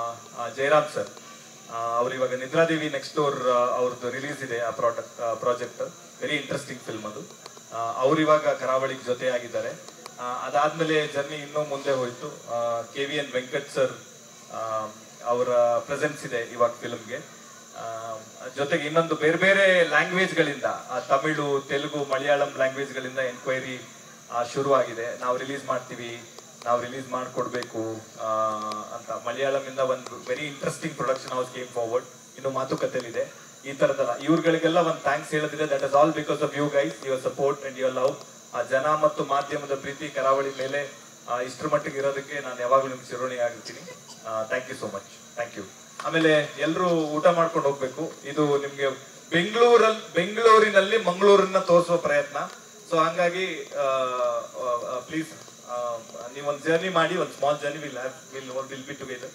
Speaker 1: ಜಯರಾಮ್ ಸರ್, ಅವ್ರು ಇವಾಗ ನಿದ್ರಾದೇವಿ ನೆಕ್ಸ್ಟ್ ಡೋರ್ ಅವ್ರದ್ದು ರಿಲೀಸ್ ಇದೆ. ಆ ಪ್ರಾಜೆಕ್ಟ್ ವೆರಿ ಇಂಟ್ರೆಸ್ಟಿಂಗ್ ಫಿಲ್ಮ್ ಅದು. ಅವ್ರು ಇವಾಗ ಕರಾವಳಿಗೆ ಜೊತೆಯಾಗಿದ್ದಾರೆ. ಅದಾದ್ಮೇಲೆ ಜರ್ನಿ ಇನ್ನೂ ಮುಂದೆ ಹೋಯ್ತು. KVN ವೆಂಕಟ್ ಸರ್ ಅವರ ಪ್ರೆಸೆನ್ಸ್ ಇದೆ ಇವಾಗ ಫಿಲ್ಮ್ಗೆ. ಜೊತೆಗೆ ಇನ್ನೊಂದು ಬೇರೆ ಬೇರೆ ಲ್ಯಾಂಗ್ವೇಜ್ಗಳಿಂದ, ತಮಿಳು, ತೆಲುಗು, ಮಲಯಾಳಂ ಲ್ಯಾಂಗ್ವೇಜ್ಗಳಿಂದ ಎನ್ಕ್ವೈರಿ ಶುರುವಾಗಿದೆ. ನಾವು ರಿಲೀಸ್ ಮಾಡ್ತೀವಿ, ನಾವು ರಿಲೀಸ್ ಮಾಡಿಕೊಡ್ಬೇಕು ಅಂತ. ಮಲಯಾಳಂ ಇಂದ ಒಂದು very interesting production house came forward, ಇನ್ನು ಮಾತುಕತೆಲಿದೆ. ಈ ತರದಲ್ಲ ಇವ್ರುಗಳಿಗೆಲ್ಲ ಒಂದು ಥ್ಯಾಂಕ್ಸ್ ಹೇಳದಿದೆ. That is all because of you guys, your support and your love. ಆ ಜನ ಮತ್ತು ಮಾಧ್ಯಮದ ಪ್ರೀತಿ ಕರಾವಳಿ ಮೇಲೆ ಇಷ್ಟರ ಮಟ್ಟಿಗೆ ಇರೋದಕ್ಕೆ ನಾನು ಯಾವಾಗಲೂ ನಿಮ್ಗೆ ಚಿರೋಣಿ ಆಗಿರ್ತೀನಿ. Thank you so much. Thank you. ಆಮೇಲೆ ಎಲ್ಲರೂ ಊಟ ಮಾಡ್ಕೊಂಡು ಹೋಗ್ಬೇಕು. ಇದು ನಿಮ್ಗೆ ಬೆಂಗಳೂರಿನಲ್ಲಿ ಮಂಗಳೂರನ್ನ ತೋರಿಸುವ ಪ್ರಯತ್ನ. ಸೊ ಹಂಗಾಗಿ ಪ್ಲೀಸ್ ನೀವೊಂದು ಜರ್ನಿ ಮಾಡಿ, ಒಂದು small journey will be together.